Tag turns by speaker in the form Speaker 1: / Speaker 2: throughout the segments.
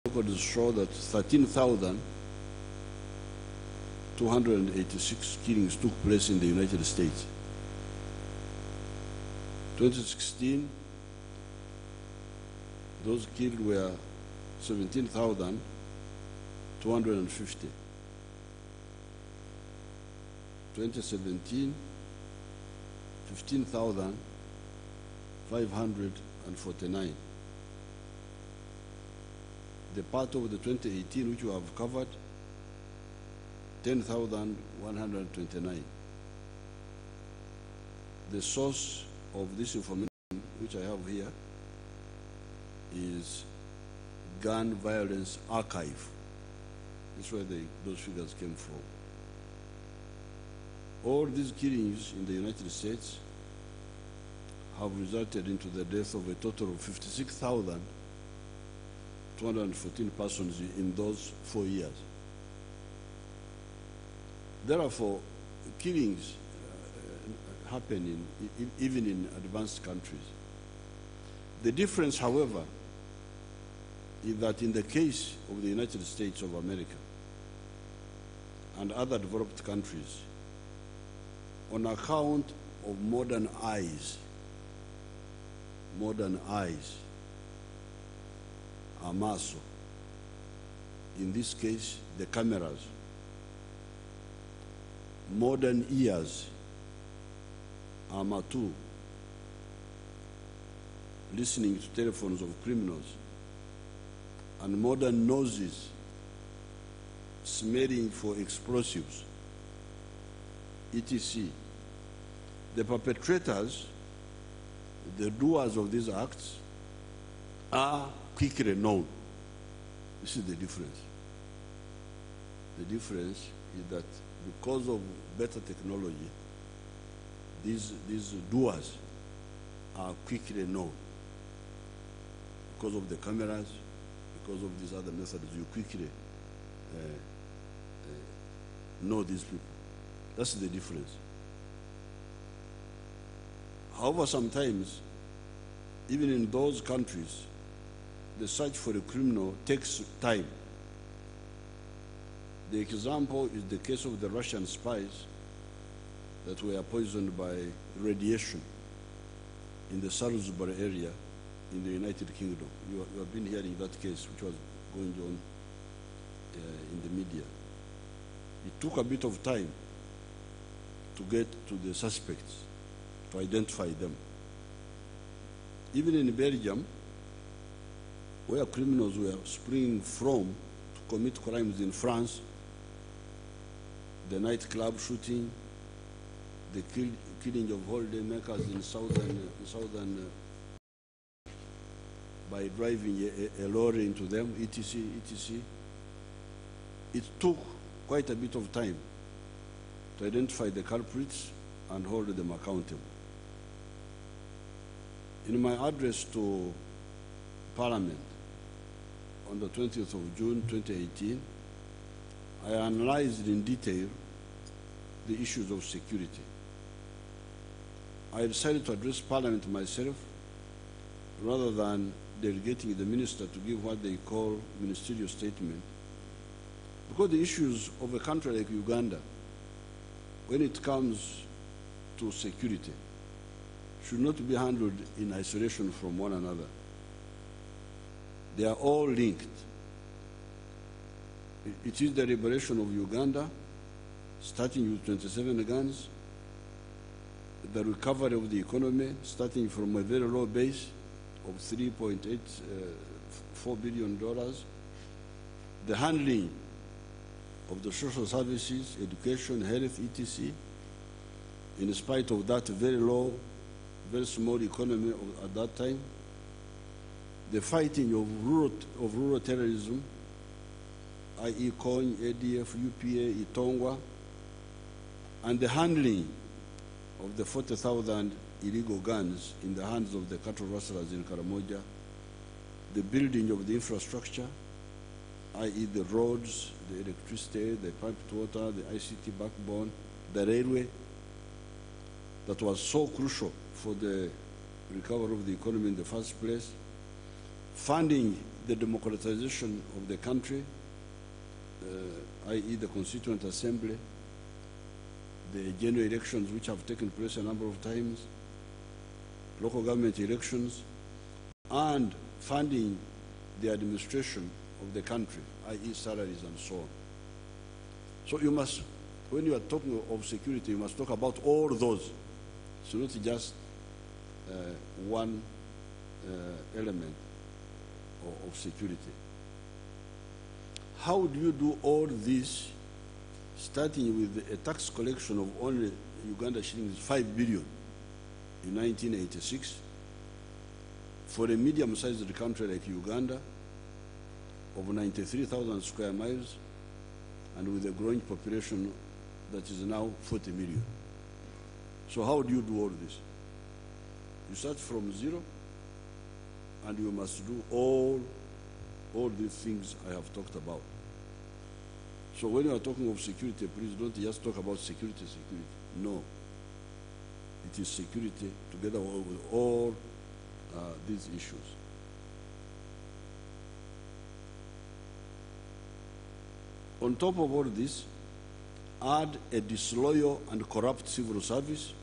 Speaker 1: records show that 13,286 killings took place in the United States. 2016, those killed were 17,250. 2017, 15,549. The part of the 2018 which we have covered, 10,129. The source of this information, which I have here, is Gun Violence Archive. This is where those figures came from. All these killings in the United States have resulted into the death of a total of 56,214 persons in those 4 years. Therefore, killings happen even in advanced countries. The difference, however, is that in the case of the United States of America and other developed countries, on account of modern eyes are maso. In this case, the cameras. Modern ears are matu, listening to telephones of criminals. And modern noses, smelling for explosives, etc. The perpetrators, the doers of these acts, are quickly known. This is the difference. The difference is that because of better technology, these doers are quickly known. Because of the cameras, because of these other methods, you quickly know these people. That's the difference. However, sometimes, even in those countries, the search for a criminal takes time. The example is the case of the Russian spies that were poisoned by radiation in the Salisbury area in the United Kingdom. You have been hearing that case, which was going on in the media. It took a bit of time to get to the suspects, to identify them. Even in Belgium, where criminals were springing from to commit crimes in France, the nightclub shooting, the killing of holiday makers in southern by driving a lorry into them, etc., etc. It took quite a bit of time to identify the culprits and hold them accountable. In my address to Parliament on the 20th of June 2018, I analyzed in detail the issues of security. I decided to address Parliament myself rather than delegating the minister to give what they call ministerial statement, because the issues of a country like Uganda, when it comes to security, should not be handled in isolation from one another. They are all linked. It is the liberation of Uganda, starting with 27 guns, the recovery of the economy, starting from a very low base of $3.84 billion, the handling of the social services, education, health, etc., in spite of that very low, very small economy at that time, the fighting of rural terrorism, i.e. COIN, ADF, UPA, Itongwa, and the handling of the 40,000 illegal guns in the hands of the cattle rustlers in Karamoja, the building of the infrastructure, i.e. the roads, the electricity, the piped water, the ICT backbone, the railway, that was so crucial for the recovery of the economy in the first place, funding the democratization of the country, i.e. the Constituent Assembly, the general elections which have taken place a number of times, local government elections, and funding the administration of the country, i.e. salaries and so on. So you must, when you are talking of security, you must talk about all those. So not just one element of security. How do you do all this, starting with a tax collection of only Uganda shillings 5 billion in 1986 for a medium-sized country like Uganda of 93,000 square miles and with a growing population that is now 40 million. So how do you do all this? You start from zero, and you must do all these things I have talked about. So when you are talking of security, please don't just talk about security. No. It is security together with all these issues. On top of all this, add a disloyal and corrupt civil service,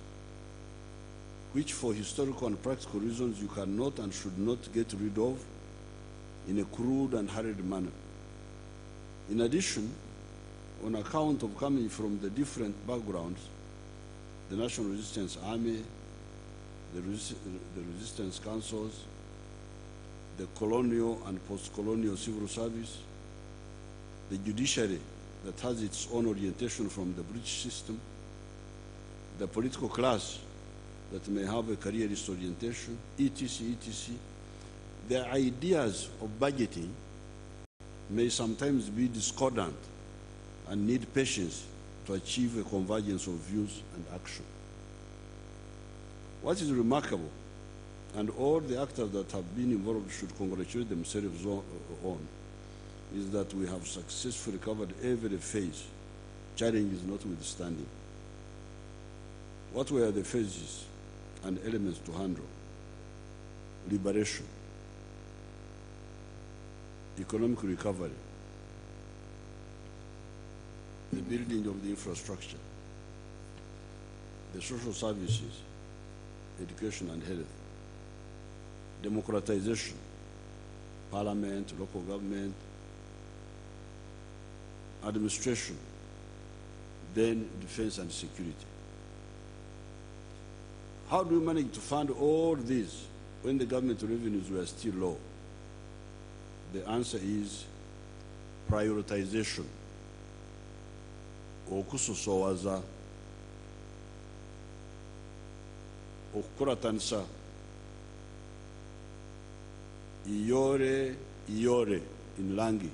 Speaker 1: which for historical and practical reasons you cannot and should not get rid of in a crude and hurried manner. In addition, on account of coming from the different backgrounds, the National Resistance Army, the Resistance Councils, the colonial and post-colonial civil service, the judiciary that has its own orientation from the British system, the political class that may have a careerist orientation, etc., etc. The ideas of budgeting may sometimes be discordant and need patience to achieve a convergence of views and action. What is remarkable, and all the actors that have been involved should congratulate themselves on, is that we have successfully covered every phase, challenges notwithstanding. What were the phases and elements to handle? Liberation, economic recovery, the building of the infrastructure, the social services, education and health, democratization, parliament, local government, administration, then defense and security. How do we manage to fund all these when the government revenues were still low? The answer is prioritization. Okusosowaza, okukuratanisa, iyore in Langi.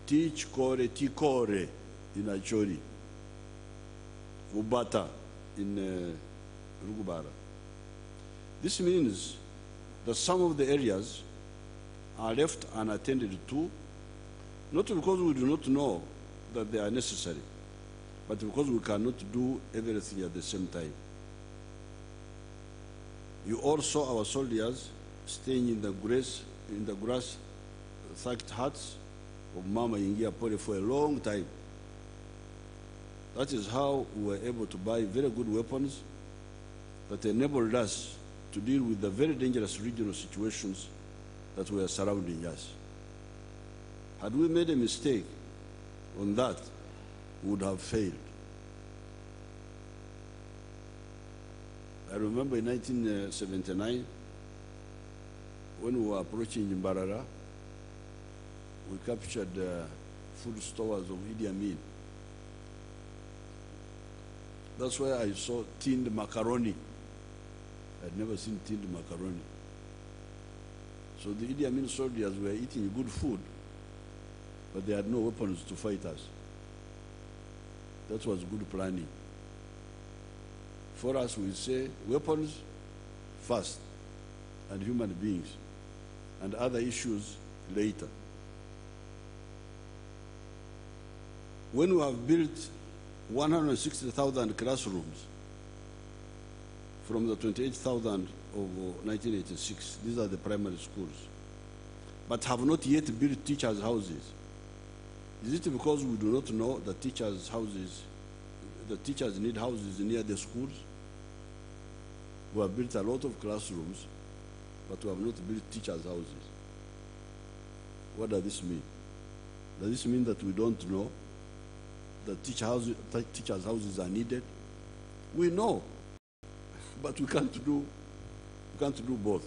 Speaker 1: Teach kore tikore in Acholi. Ubata in Rugubara. This means that some of the areas are left unattended to, not because we do not know that they are necessary, but because we cannot do everything at the same time. You all saw our soldiers staying in the grass thatched huts of Mama Ingia Pole for a long time. That is how we were able to buy very good weapons that enabled us to deal with the very dangerous regional situations that were surrounding us. Had we made a mistake on that, we would have failed. I remember in 1979, when we were approaching Mbarara, we captured food stores of Idi Amin. That's where I saw tinned macaroni. I'd never seen tinned macaroni. So the Idi Amin soldiers were eating good food, but they had no weapons to fight us. That was good planning. For us, we say weapons first, and human beings, and other issues later. When we have built 160,000 classrooms from the 28,000 of 1986. These are the primary schools, but have not yet built teachers' houses. Is it because we do not know that teachers' houses, the teachers need houses near the schools? We have built a lot of classrooms, but we have not built teachers' houses. What does this mean? Does this mean that we don't know that teachers' houses are needed? We know, but we can't do both.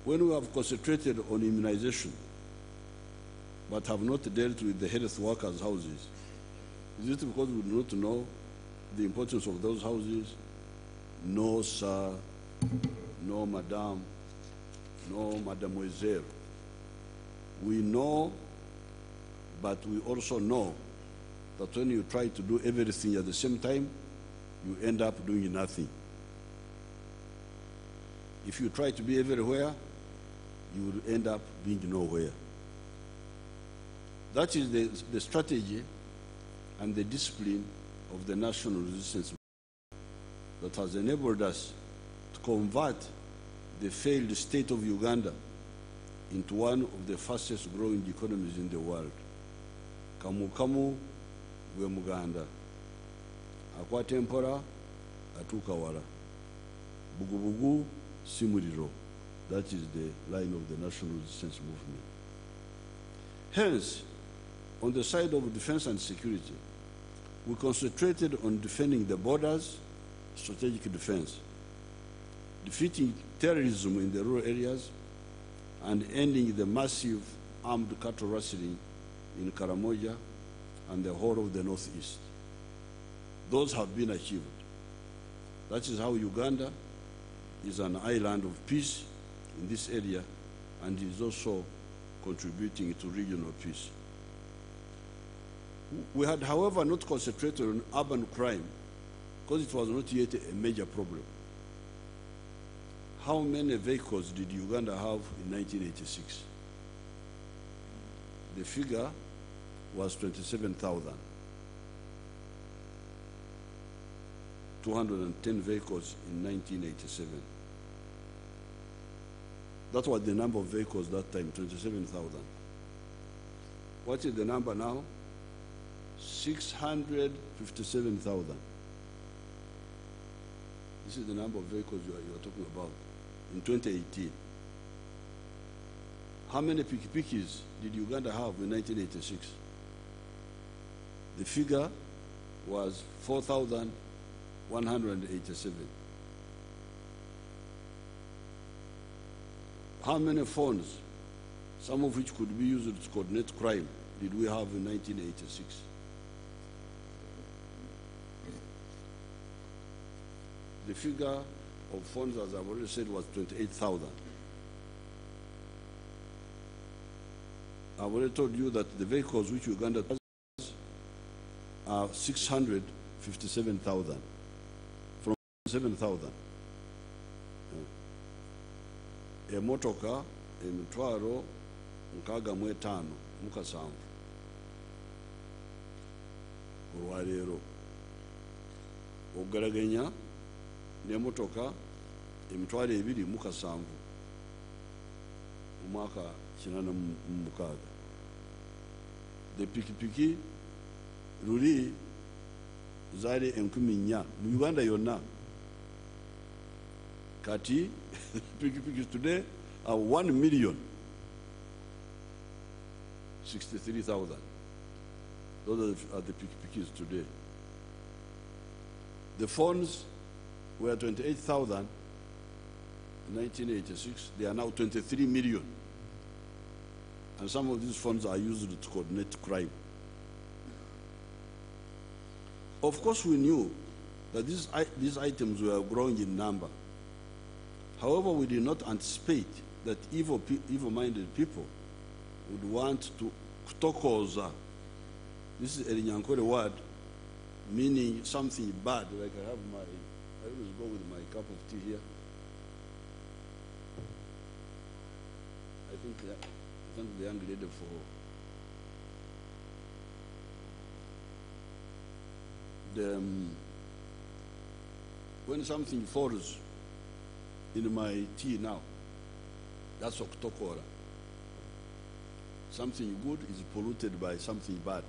Speaker 1: When we have concentrated on immunization, but have not dealt with the health workers' houses, is it because we do not know the importance of those houses? No, sir. No, madam. No, mademoiselle. We know, but we also know that when you try to do everything at the same time, you end up doing nothing. If you try to be everywhere, you will end up being nowhere. That is the strategy and the discipline of the national resistance that has enabled us to convert the failed state of Uganda into one of the fastest growing economies in the world. Kamu kamu gwe muganda. Akwata empola atuuka wala. Bugu bugu si muliro. That is the line of the national resistance movement. Hence, on the side of defense and security, we concentrated on defending the borders, strategic defense, defeating terrorism in the rural areas, and ending the massive armed cattle rustling in Karamoja and the whole of the northeast. Those have been achieved. That is how Uganda is an island of peace in this area and is also contributing to regional peace. We had, however, not concentrated on urban crime because it was not yet a major problem. How many vehicles did Uganda have in 1986? The figure was 27,000. 210 vehicles in 1987. That was the number of vehicles that time, 27,000. What is the number now? 657,000. This is the number of vehicles you are talking about in 2018. How many pikipikis did Uganda have in 1986? The figure was 4,187. How many phones, some of which could be used to coordinate crime, did we have in 1986? The figure of phones, as I've already said, was 28,000. I've already told you that the vehicles which Uganda has are 657,000 from 7,000. Emotoka, emitwaro, nkaaga mu etaano mu kasanvu. Olwaleero ogeraganya n'emotoka emitwalo 2 mu kasanvu mu mwaka 86. The pikipiki luli zaali 4,000 mu Uganda yonna. Kati pikipikis today are 1,063,000. Those are the pikipikis today. The phones were 28,000 in 1986. They are now 23 million. And some of these phones are used to coordinate crime. Of course, we knew that these items were growing in number. However, we did not anticipate that evil-minded people would want to kutokoza. This is a Nyankore word meaning something bad. Like I always go with my cup of tea here. I think the young lady for when something falls in my tea now, that's Okwogera. Something good is polluted by something bad.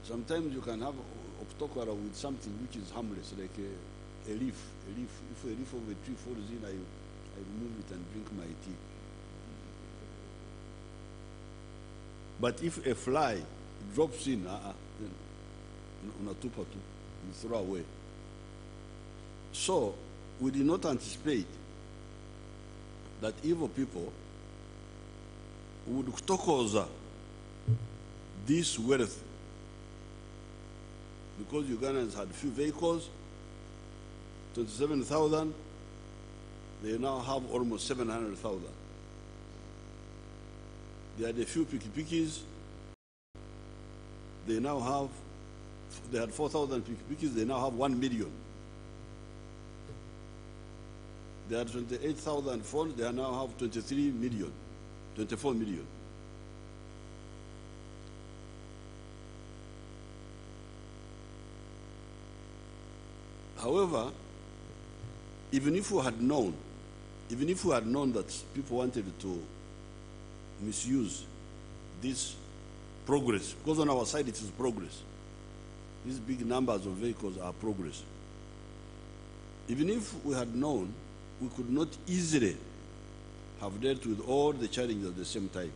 Speaker 1: Sometimes you can have Okwogera with something which is harmless, like a leaf. If a leaf of a tree falls in, I remove it and drink my tea. But if a fly drops in, then unatupa tu, you throw away. So we did not anticipate that evil people would tokoza this wealth, because Ugandans had few vehicles, 27,000, they now have almost 700,000. They had a few pikipikis, they now have, they had 4,000 pikipikis, they now have 1 million. They had 28,000 phones, they now have 23 million, 24 million. However, even if we had known that people wanted to misuse this progress, because on our side it is progress. These big numbers of vehicles are progress. Even if we had known, we could not easily have dealt with all the challenges at the same time.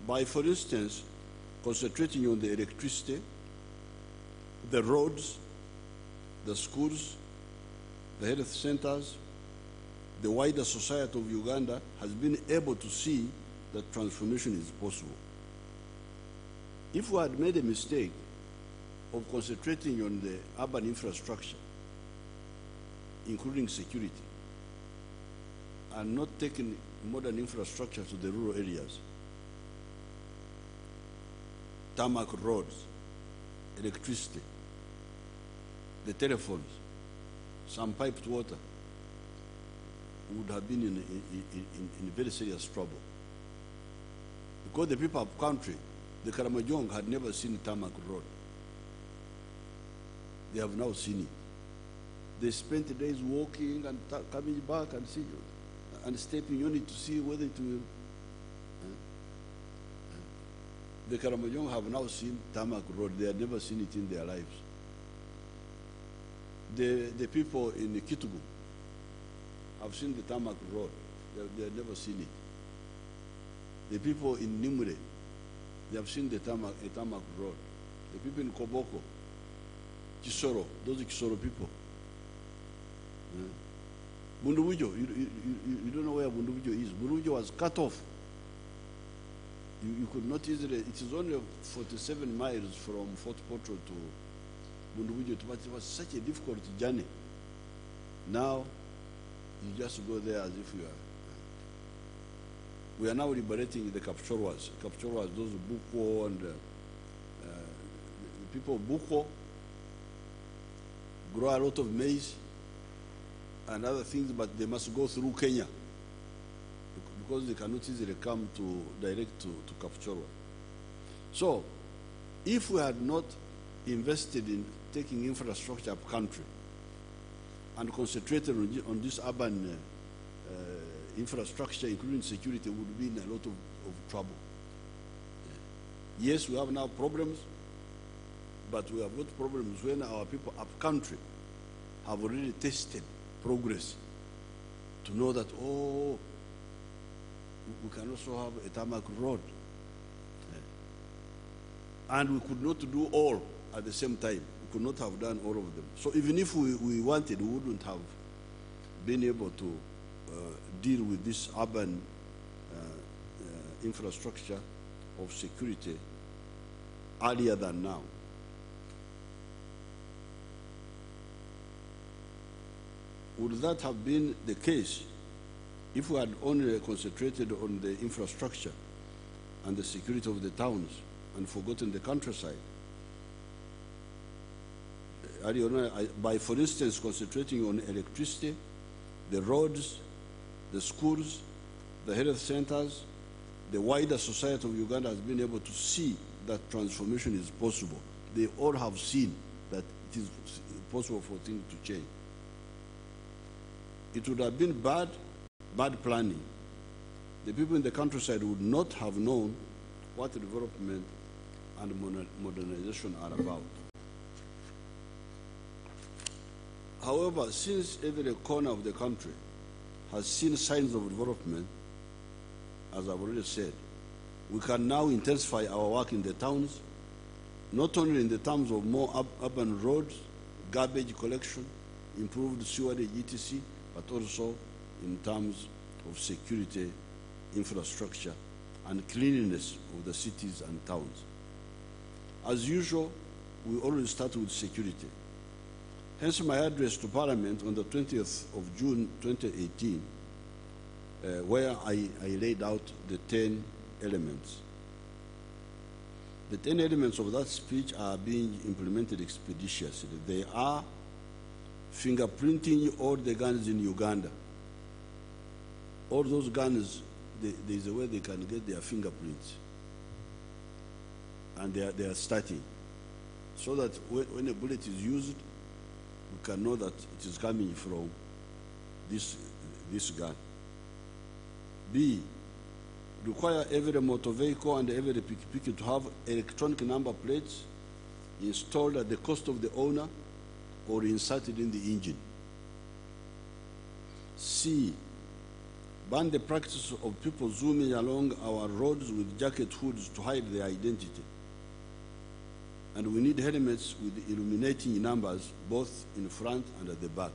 Speaker 1: By, for instance, concentrating on the electricity, the roads, the schools, the health centers, the wider society of Uganda has been able to see that transformation is possible. If we had made a mistake of concentrating on the urban infrastructure, including security, and not taking modern infrastructure to the rural areas, tarmac roads, electricity, the telephones, some piped water, would have been in very serious trouble. Because the people of country, the Karamojong had never seen tarmac road. They have now seen it. They spent days walking and coming back and see and stepping on it to see whether it will. The Karamojong have now seen tarmac road. They had never seen it in their lives. The people in Kitugu have seen the tarmac road. They have never seen it. The people in Nimure, they have seen the tarmac road. The people in Koboko, Kisoro, those are Kisoro people. Bundubujo, you don't know where Bundubujo is. Bundubujo was cut off. You could not easily, it is only 47 miles from Fort Portal to Bundubujo, but it was such a difficult journey. Now, you just go there as if you are. We are now liberating the Kapchorwas. Kapchorwas, those Buko and the people of Buko grow a lot of maize and other things, but they must go through Kenya because they cannot easily come direct to Kapchorwa. So, if we had not invested in taking infrastructure up country and concentrated on this urban infrastructure, including security, would be in a lot of trouble. Yes, we have now problems, but we have got problems when our people up country have already tested progress to know that, oh, we can also have a tarmac road. And we could not do all at the same time. We could not have done all of them. So even if we wanted, we wouldn't have been able to deal with this urban infrastructure of security earlier than now. Would that have been the case if we had only concentrated on the infrastructure and the security of the towns and forgotten the countryside? By, for instance, concentrating on electricity, the roads, the schools, the health centers, the wider society of Uganda has been able to see that transformation is possible. They all have seen that it is possible for things to change. It would have been bad planning. The people in the countryside would not have known what development and modernization are about. However, since every corner of the country has seen signs of development, as I've already said, we can now intensify our work in the towns, not only in the terms of more urban roads, garbage collection, improved sewerage, etc., but also in terms of security, infrastructure, and cleanliness of the cities and towns. As usual, we always start with security. Hence my address to Parliament on the 20th of June 2018, where I laid out the 10 elements. The 10 elements of that speech are being implemented expeditiously. They are fingerprinting all the guns in Uganda. All those guns, there is a way they can get their fingerprints. And they are starting. So that when a bullet is used, we can know that it is coming from this gun. B, require every motor vehicle and every piki to have electronic number plates installed at the cost of the owner or inserted in the engine. C, ban the practice of people zooming along our roads with jacket hoods to hide their identity. And we need helmets with illuminating numbers both in front and at the back.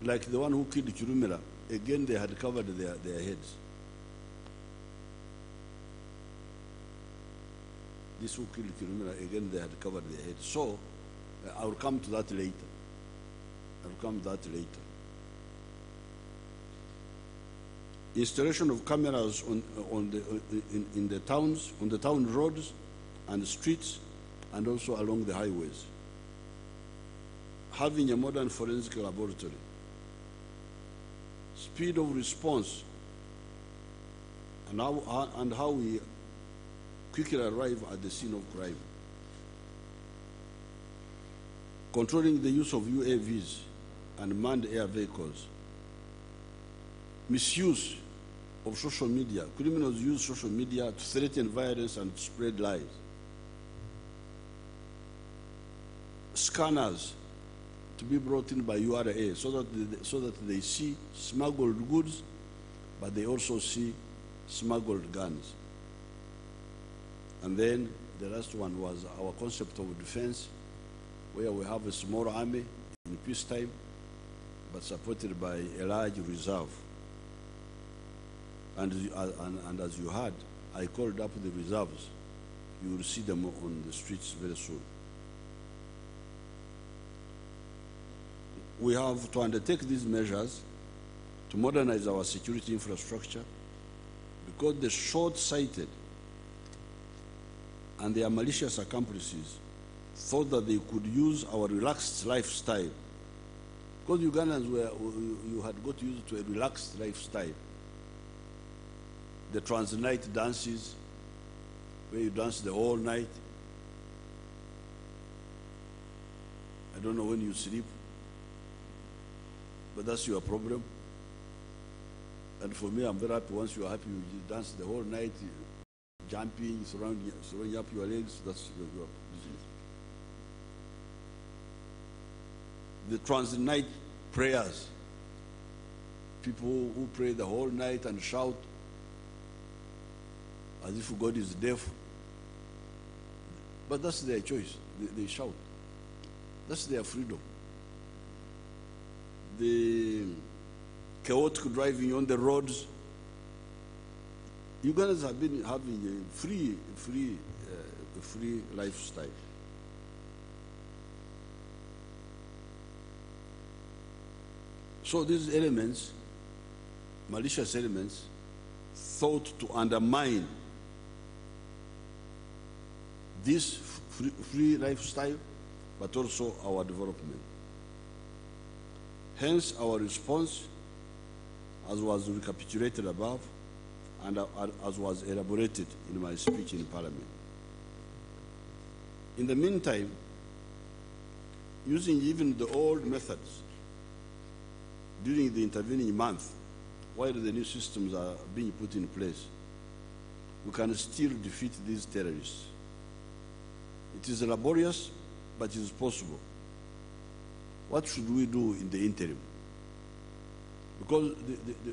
Speaker 1: Like the one who killed Chirumira, again they had covered their heads. This who killed Chirumira, again they had covered their heads. So I will come to that later. Installation of cameras in the towns, on the town roads and streets, and also along the highways. Having a modern forensic laboratory. Speed of response, and how we quickly arrive at the scene of crime. Controlling the use of UAVs and manned air vehicles. Misuse of social media. Criminals use social media to threaten violence and to spread lies. Scanners to be brought in by URA so that they see smuggled goods, but they also see smuggled guns. And then the last one was our concept of defense, where we have a small army in peacetime, but supported by a large reserve. And as you heard, I called up the reserves. You will see them on the streets very soon. We have to undertake these measures to modernize our security infrastructure, because the short-sighted and their malicious accomplices thought that they could use our relaxed lifestyle. Because Ugandans you had got used to a relaxed lifestyle. The trans-night dances, where you dance the whole night. I don't know when you sleep, but that's your problem. And for me, I'm very happy. Once you're happy, you dance the whole night, jumping, throwing up your legs. That's your business. The trans-night prayers, people who pray the whole night and shout as if God is deaf. But that's their choice. They shout. That's their freedom. The chaotic driving on the roads. Ugandans have been having a free lifestyle. So these elements, malicious elements, thought to undermine this free lifestyle, but also our development. Hence our response, as was recapitulated above, and as was elaborated in my speech in Parliament. In the meantime, using even the old methods during the intervening month, while the new systems are being put in place, we can still defeat these terrorists. It is laborious, but it is possible. What should we do in the interim? Because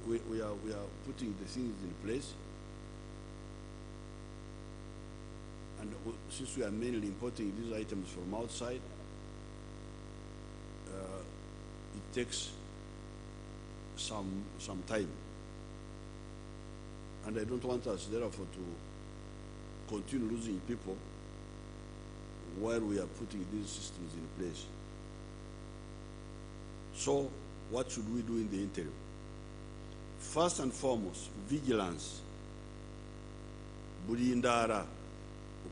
Speaker 1: we are putting the things in place, and since we are mainly importing these items from outside, it takes some time. And I don't want us, therefore, to continue losing people while we are putting these systems in place. So, what should we do in the interim? First and foremost, vigilance. Okwogera,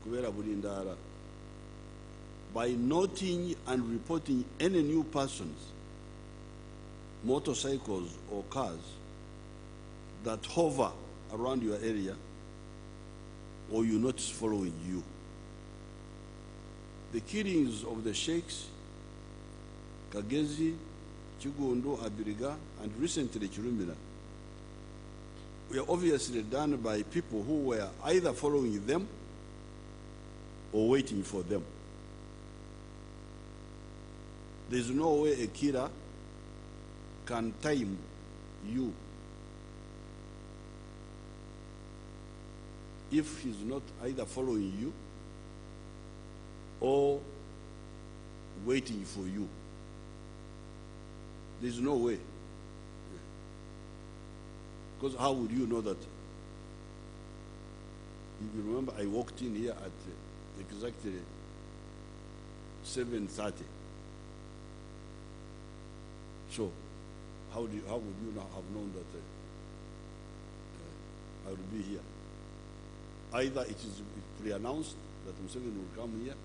Speaker 1: Okwogera. By noting and reporting any new persons, motorcycles or cars that hover around your area or you notice following you. The killings of the sheikhs, Kagezi, Chigundo, Abiriga, and recently Chirumira were obviously done by people who were either following them or waiting for them. There's no way a killer can time you if he's not either following you or waiting for you. There's no way. Because how would you know that? You remember I walked in here at exactly 7:30. So how would you now have known that I will be here? Either it is pre-announced that Museveni will come here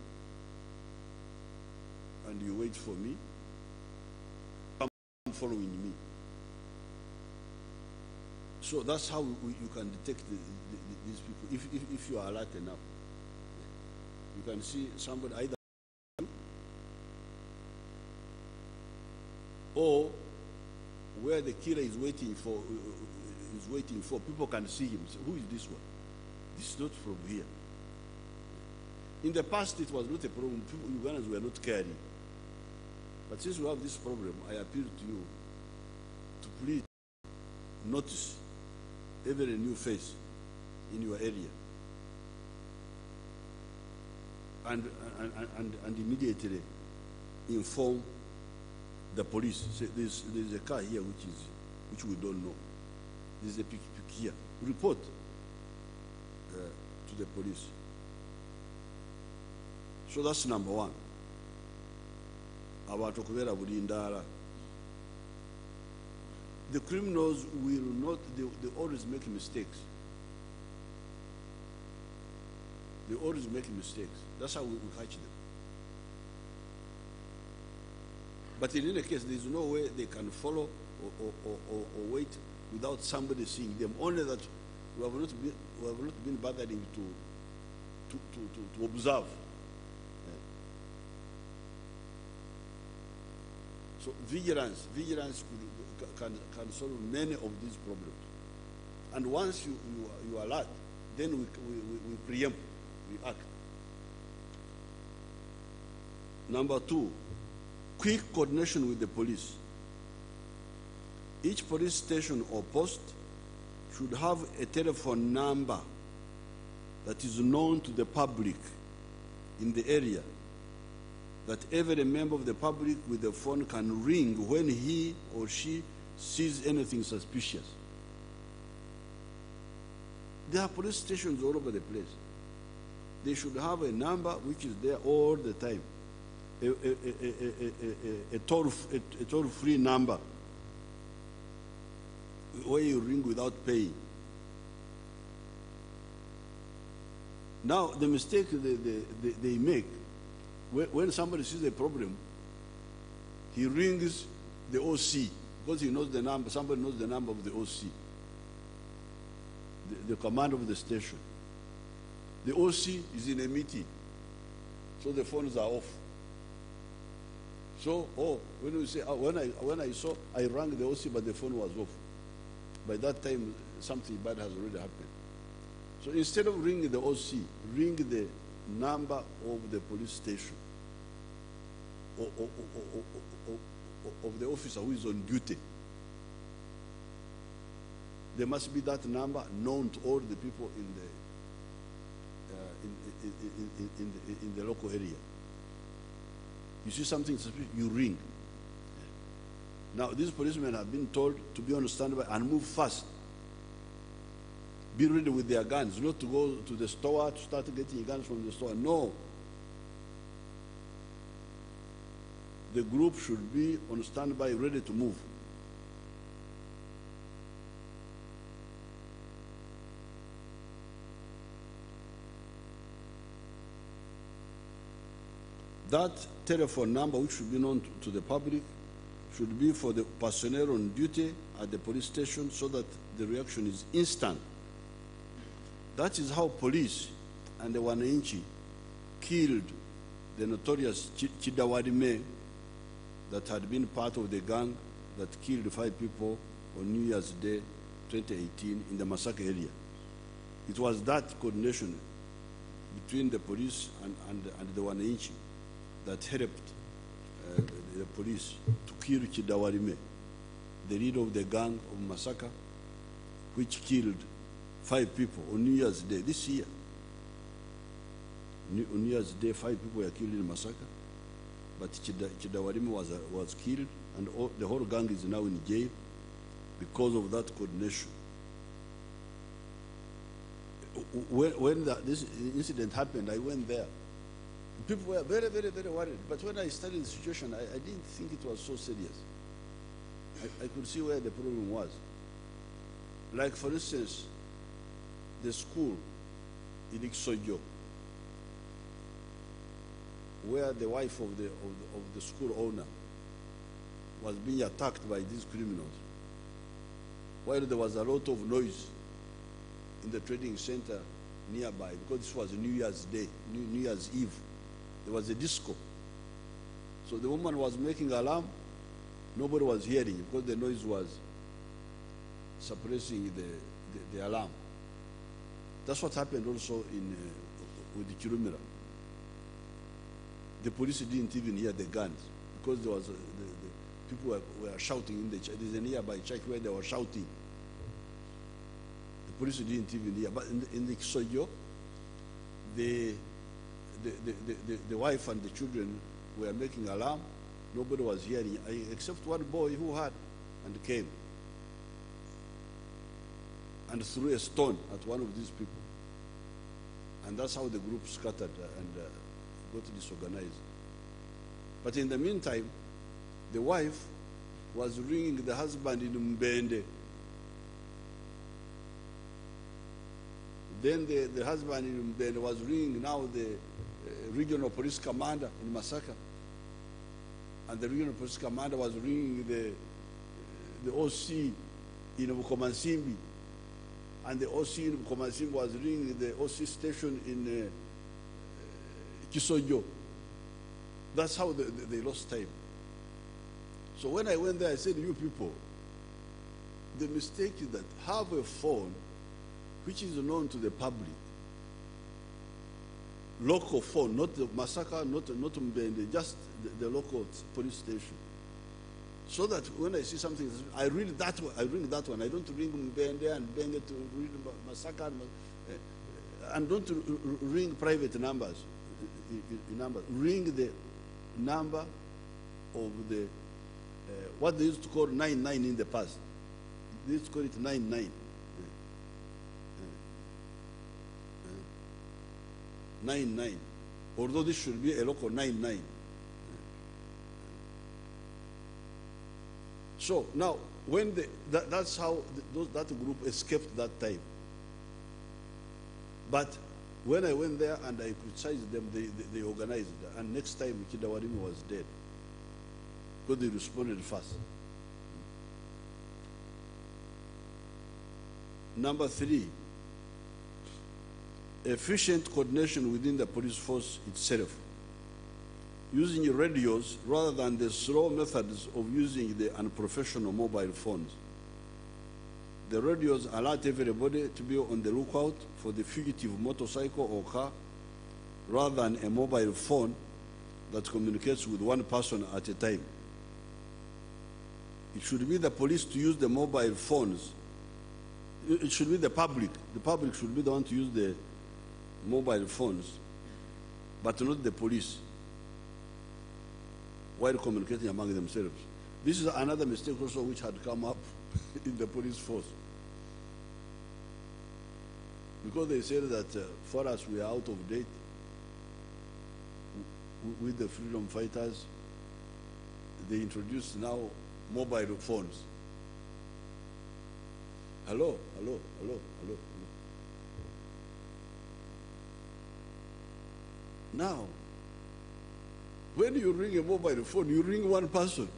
Speaker 1: and you wait for me, come following me. So that's how you can detect these people, if you are alert enough. You can see somebody either or where the killer is waiting for, people can see him. So who is this one? This is not from here. In the past, it was not a problem. Ugandans were not caring. But since we have this problem, I appeal to you to please notice every new face in your area and immediately inform the police. Say, there's a car here which we don't know. There's a pick here. Report to the police. So that's number one. About Okwogera Bulindara. The criminals will not, they always make mistakes. They always make mistakes. That's how we catch them. But in any case, there's no way they can follow or wait without somebody seeing them. Only that we have not been bothering to observe. So vigilance can solve many of these problems. And once you alert, then we preempt, we act. Number two, quick coordination with the police. Each police station or post should have a telephone number that is known to the public in the area, that every member of the public with a phone can ring when he or she sees anything suspicious. There are police stations all over the place. They should have a number which is there all the time, a toll-free number where you ring without paying. Now, the mistake they make, when somebody sees a problem, he rings the OC because he knows the number, somebody knows the number of the OC. the command of the station. The OC is in a meeting, so the phones are off. So, when we say, when I saw, I rang the OC, but the phone was off. By that time, something bad has already happened. So instead of ringing the OC, ring the number of the police station, of the officer who is on duty. There must be that number known to all the people in the local area. You see something suspicious, you ring. Now, these policemen have been told to be on standby and move fast. Be ready with their guns, not to go to the store to start getting guns from the store. No. The group should be on standby, ready to move. That telephone number, which should be known to the public, should be for the personnel on duty at the police station so that the reaction is instant. That is how police and the Wananchi killed the notorious Chidawarime that had been part of the gang that killed 5 people on New Year's Day 2018 in the Masaka area. It was that coordination between the police and the Wananchi that helped the police to kill Chidawarime, the leader of the gang of Masaka, which killed 5 people on New Year's Day this year. On New Year's Day, 5 people were killed in Masaka, but Chidawarime was killed, and the whole gang is now in jail because of that coordination. When this incident happened, I went there. People were very, very, very worried. But when I studied the situation, I didn't think it was so serious. I could see where the problem was. Like, for instance, the school in Iksojo, where the wife of the school owner was being attacked by these criminals, while there was a lot of noise in the trading center nearby, because this was New Year's Day, New Year's Eve. There was a disco. So the woman was making alarm. Nobody was hearing because the noise was suppressing the alarm. That's what happened also with the Kirumira. The police didn't even hear the guns because there was the people were shouting in the church. There's a nearby church where they were shouting. The police didn't even hear. But in the Kisoyo, the wife and the children were making alarm. Nobody was hearing, except one boy who had and came and threw a stone at one of these people. And that's how the group scattered and got disorganized. But in the meantime, the wife was ringing the husband in Mbende. Then the husband in Mbende was ringing now the regional police commander in Masaka. And the regional police commander was ringing the OC in Bukomansimbi. And the OC in Bukomansimbi was ringing the OC station in Kisojo. That's how they lost time. So when I went there, I said, you people, the mistake is that have a phone which is known to the public. Local phone, not the Masaka, not Mbende, just the local police station. So that when I see something, I ring that one. I don't ring Mbende and Mbende to ring Masaka and don't ring private numbers. Ring the number of the what they used to call 99 in the past. They used to call it 99. 99. Although this should be a local 99. So now, when that's how that group escaped that time. But when I went there and I criticized them, they organized. And next time, Chidawarime was dead. Because they responded fast. Number 3, efficient coordination within the police force itself, using radios rather than the slow methods of using the unprofessional mobile phones. The radios alert everybody to be on the lookout for the fugitive motorcycle or car, rather than a mobile phone that communicates with one person at a time. It should be the police to use the mobile phones. It should be the public. The public should be the one to use the mobile phones, but not the police, while communicating among themselves. This is another mistake also which had come up in the police force. Because they said that for us we are out of date with the freedom fighters, they introduced now mobile phones. Hello, hello, hello, hello. Now, when you ring a mobile phone, you ring one person.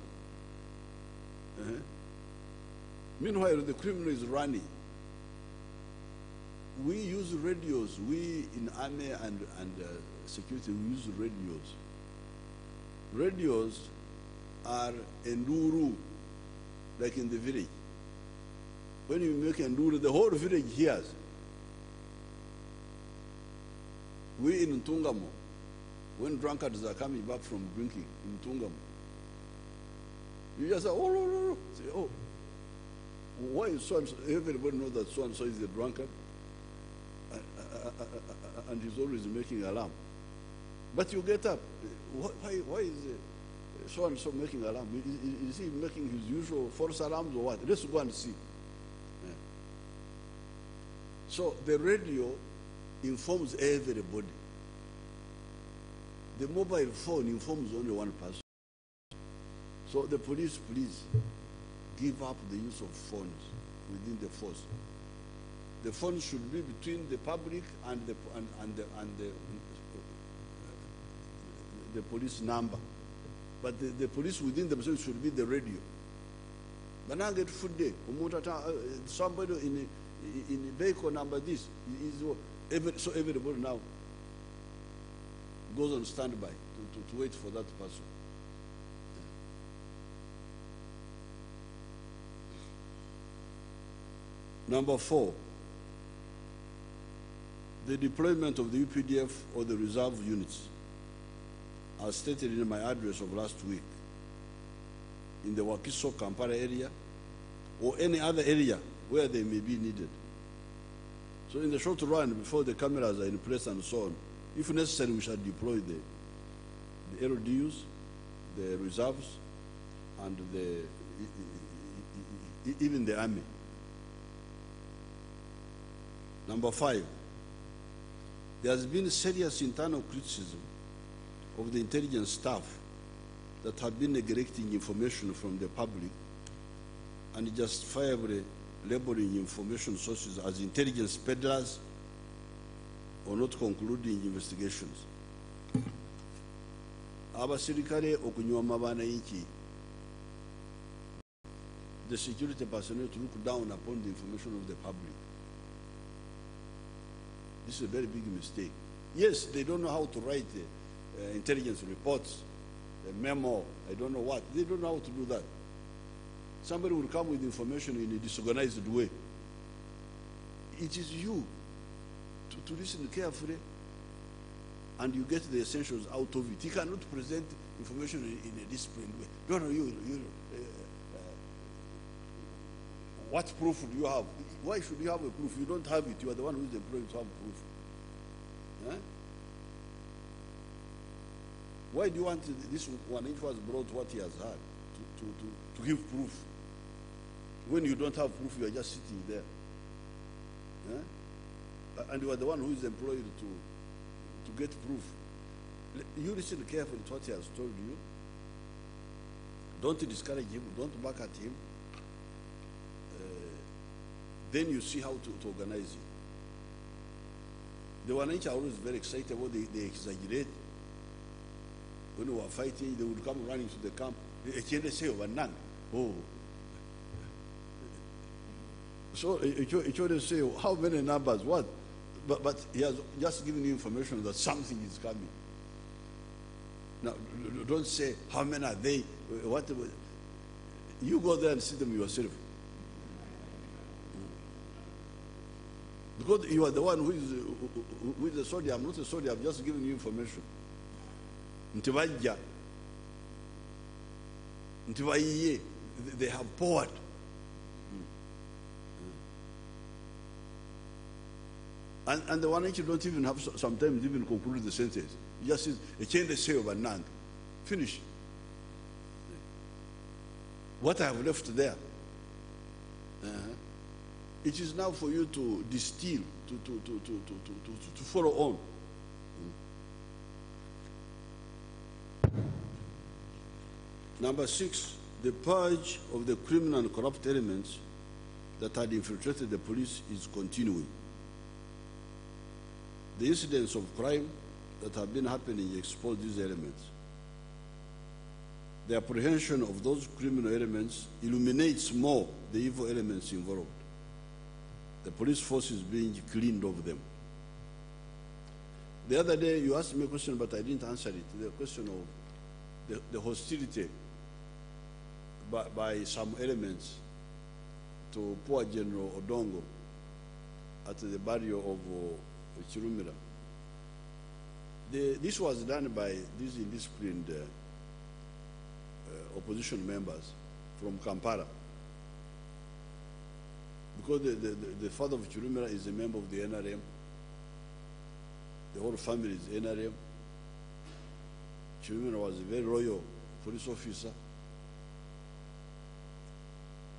Speaker 1: Meanwhile, the criminal is running. We use radios. We in army and security, we use radios. Radios are enduru, like in the village. When you make enduru, the whole village hears. We in Ntungamo, when drunkards are coming back from drinking in Ntungamo, you just say, oh, no, no, no. Say, oh, why is so-and-so? Everybody knows that so-and-so is a drunkard, and he's always making alarm. But you get up. Why is so-and-so making alarm? Is he making his usual false alarms or what? Let's go and see. Yeah. So the radio informs everybody. The mobile phone informs only one person. So the police, please, give up the use of phones within the force. The phones should be between the public and the police number. But the police within themselves should be the radio. But now get food day. Somebody in vehicle number this is so everybody now goes on standby to wait for that person. Number 4, the deployment of the UPDF or the reserve units, as stated in my address of last week, in the Wakiso, Kampala area, or any other area where they may be needed. So in the short run, before the cameras are in place and so on, if necessary, we shall deploy the LDUs, the reserves, and even the army. Number 5, there has been serious internal criticism of the intelligence staff that have been neglecting information from the public and justifiably labeling information sources as intelligence peddlers or not concluding investigations. Abasirikale okunywa mabana inchi, the security personnel to look down upon the information of the public. This is a very big mistake. Yes, they don't know how to write intelligence reports, a memo, I don't know what. They don't know how to do that. Somebody will come with information in a disorganized way. It is you to listen carefully and you get the essentials out of it. He cannot present information in a disciplined way. No, no, what proof do you have? Why should you have a proof? You don't have it. You are the one who is employed to have proof. Huh? Why do you want this one which was brought what he has had to give proof? When you don't have proof, you are just sitting there. Huh? And you are the one who is employed to get proof. You listen carefully to what he has told you. Don't discourage him. Don't back at him. Then you see how to organize it. The Wananchi are always very excited about they exaggerate. When we were fighting, they would come running to the camp. Oh. So, say, how many numbers? What? But he has just given you information that something is coming. Now, don't say, how many are they? What? You go there and see them yourself. Because you are the one who is the soldier. I'm not a soldier. I'm just giving you information. Ntivajja. Ntivaiye. They have poured. And the one which you don't even have sometimes even conclude the sentence. You just says, a change the say of a nang. Finish. What I have left there. It is now for you to distill, to follow on. Number 6, the purge of the criminal and corrupt elements that had infiltrated the police is continuing. The incidents of crime that have been happening expose these elements. The apprehension of those criminal elements illuminates more the evil elements involved. The police force is being cleaned of them. The other day you asked me a question, but I didn't answer it. The question of the hostility by some elements to poor General Odongo at the barrio of Chirumira. This was done by these indisciplined opposition members from Kampala. Because the father of Chirumira is a member of the NRM. The whole family is NRM. Chirumira was a very loyal police officer.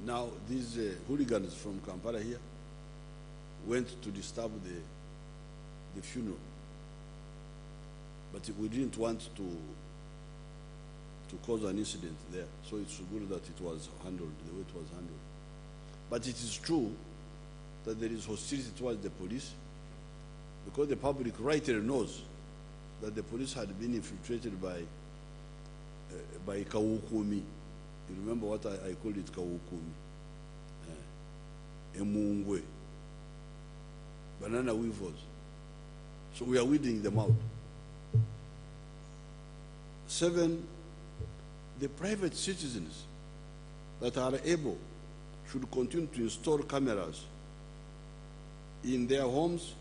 Speaker 1: Now these hooligans from Kampala here went to disturb the funeral. But we didn't want to cause an incident there. So it's good that it was handled the way it was handled. But it is true that there is hostility towards the police because the public rightly knows that the police had been infiltrated by Kawukumi. You remember what I called it, Kawukumi? Emungwe. Banana weavers. So we are weeding them out. 7, the private citizens that are able should continue to install cameras in their homes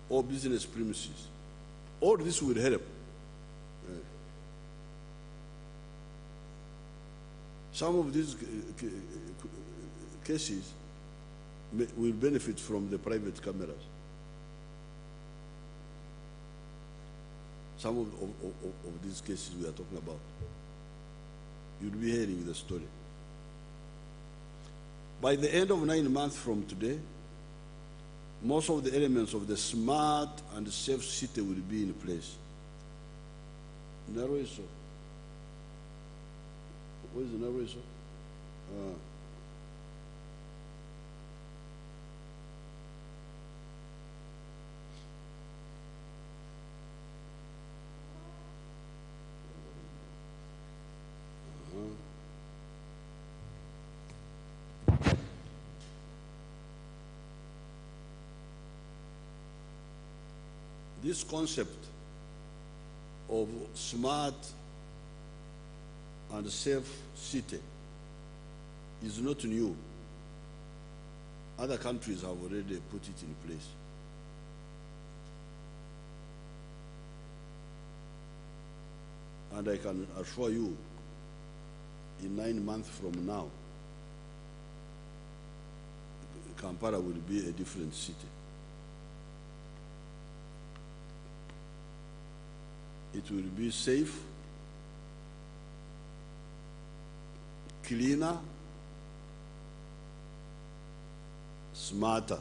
Speaker 1: or business premises. All this will help. Some of these cases will benefit from the private cameras. Some of these cases we are talking about. You'll be hearing the story. By the end of 9 months from today, most of the elements of the smart and safe city will be in place. Naroiso. Where is the Naroiso? This concept of smart and safe city is not new. Other countries have already put it in place. And I can assure you, in 9 months from now, Kampala will be a different city. It will be safe, cleaner, smarter.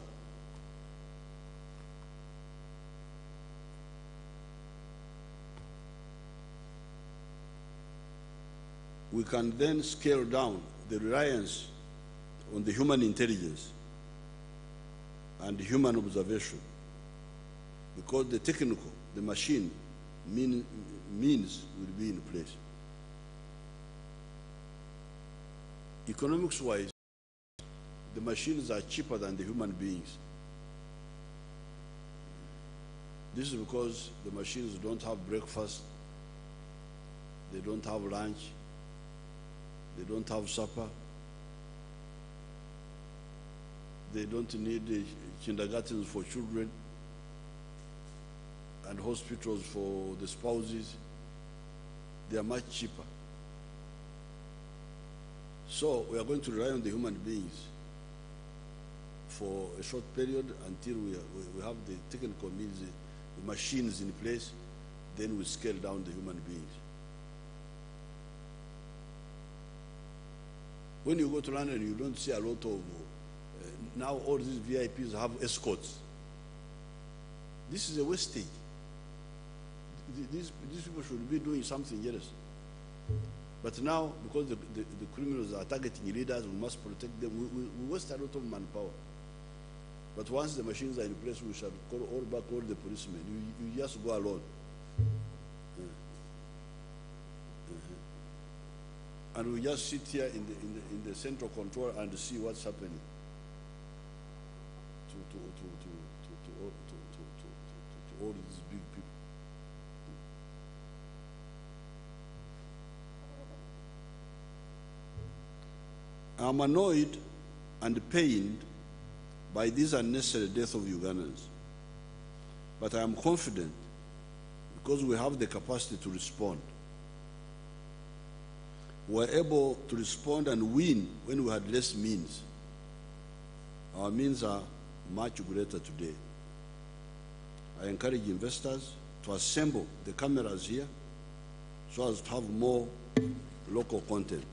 Speaker 1: We can then scale down the reliance on the human intelligence and human observation, because the technical, the machine, means will be in place. Economics-wise, the machines are cheaper than the human beings. This is because the machines don't have breakfast, they don't have lunch, they don't have supper, they don't need kindergartens for children and hospitals for the spouses. They are much cheaper. So we are going to rely on the human beings for a short period until we have the technical means, the machines in place, then we scale down the human beings. When you go to London, you don't see a lot of, now all these VIPs have escorts. This is a wastage. These people should be doing something else. But now, because the criminals are targeting leaders, we must protect them. We waste a lot of manpower. But once the machines are in place, we shall call back all the policemen. You just go alone. And we just sit here in the central control and see what's happening to all these big people. I'm annoyed and pained by this unnecessary death of Ugandans. But I am confident because we have the capacity to respond. We were able to respond and win when we had less means. Our means are much greater today. I encourage investors to assemble the cameras here so as to have more local content.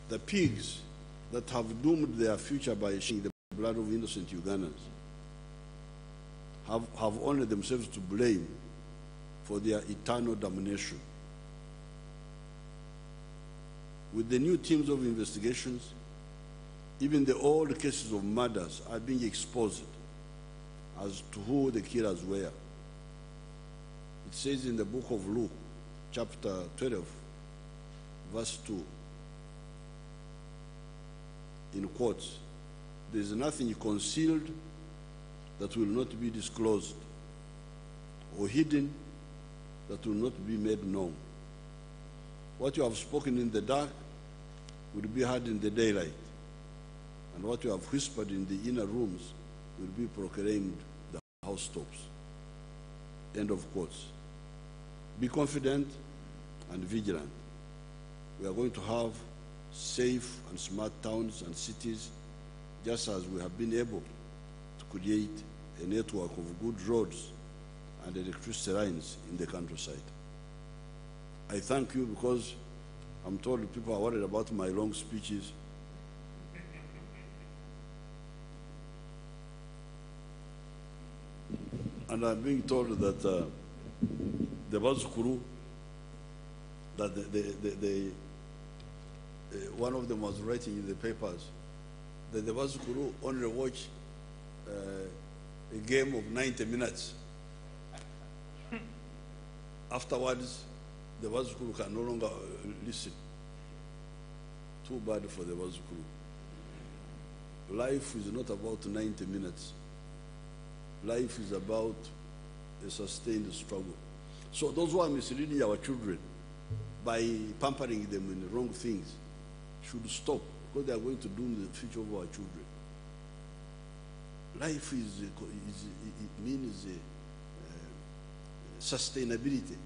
Speaker 1: The pigs that have doomed their future by shedding the blood of innocent Ugandans have only themselves to blame for their eternal damnation. With the new teams of investigations, even the old cases of murders are being exposed as to who the killers were. It says in the book of Luke, chapter 12, verse 2, in quotes, there is nothing concealed that will not be disclosed, or hidden that will not be made known. What you have spoken in the dark will be heard in the daylight, and what you have whispered in the inner rooms will be proclaimed the housetops. End of quotes. Be confident and vigilant. We are going to have safe and smart towns and cities, just as we have been able to create a network of good roads and electricity lines in the countryside. I thank you because I'm told people are worried about my long speeches. And I'm being told that the Bazukuru, that one of them was writing in the papers that the Bazukuru only watch a game of 90 minutes. Afterwards, the Bazukuru can no longer listen. Too bad for the Bazukuru. Life is not about 90 minutes. Life is about a sustained struggle. So those who are misleading our children by pampering them in the wrong things should stop, because they are going to doom the future of our children. Life means sustainability,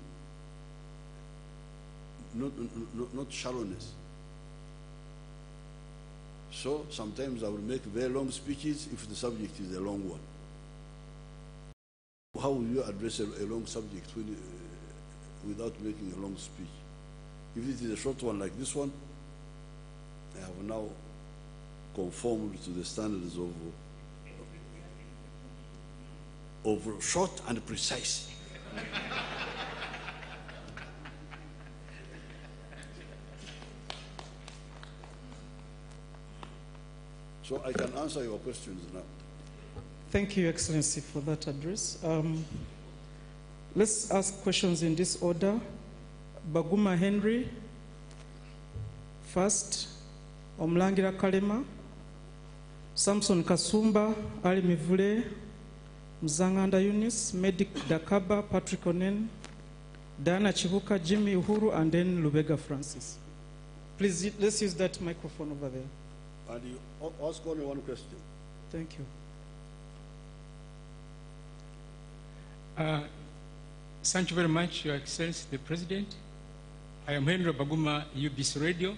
Speaker 1: not shallowness. So sometimes I will make very long speeches if the subject is a long one. How will you address a long subject without making a long speech? If it is a short one like this one, I have now conformed to the standards of short and precise. So I can answer your questions now.
Speaker 2: Thank you, Excellency, for that address. Let's ask questions in this order. Baguma Henry, first. Omulangira Kalema, Samson Kasumba, Ali Mivule, Mzanganda Eunice, Medic Dakaba, Patrick Onen, Diana Chibuka, Jimmy Uhuru, and then Lubega Francis. Please, let's use that microphone over there.
Speaker 1: And you ask only one question.
Speaker 2: Thank you.
Speaker 3: Thank you very much, Your Excellency, the President. I am Henry Baguma, UBC Radio.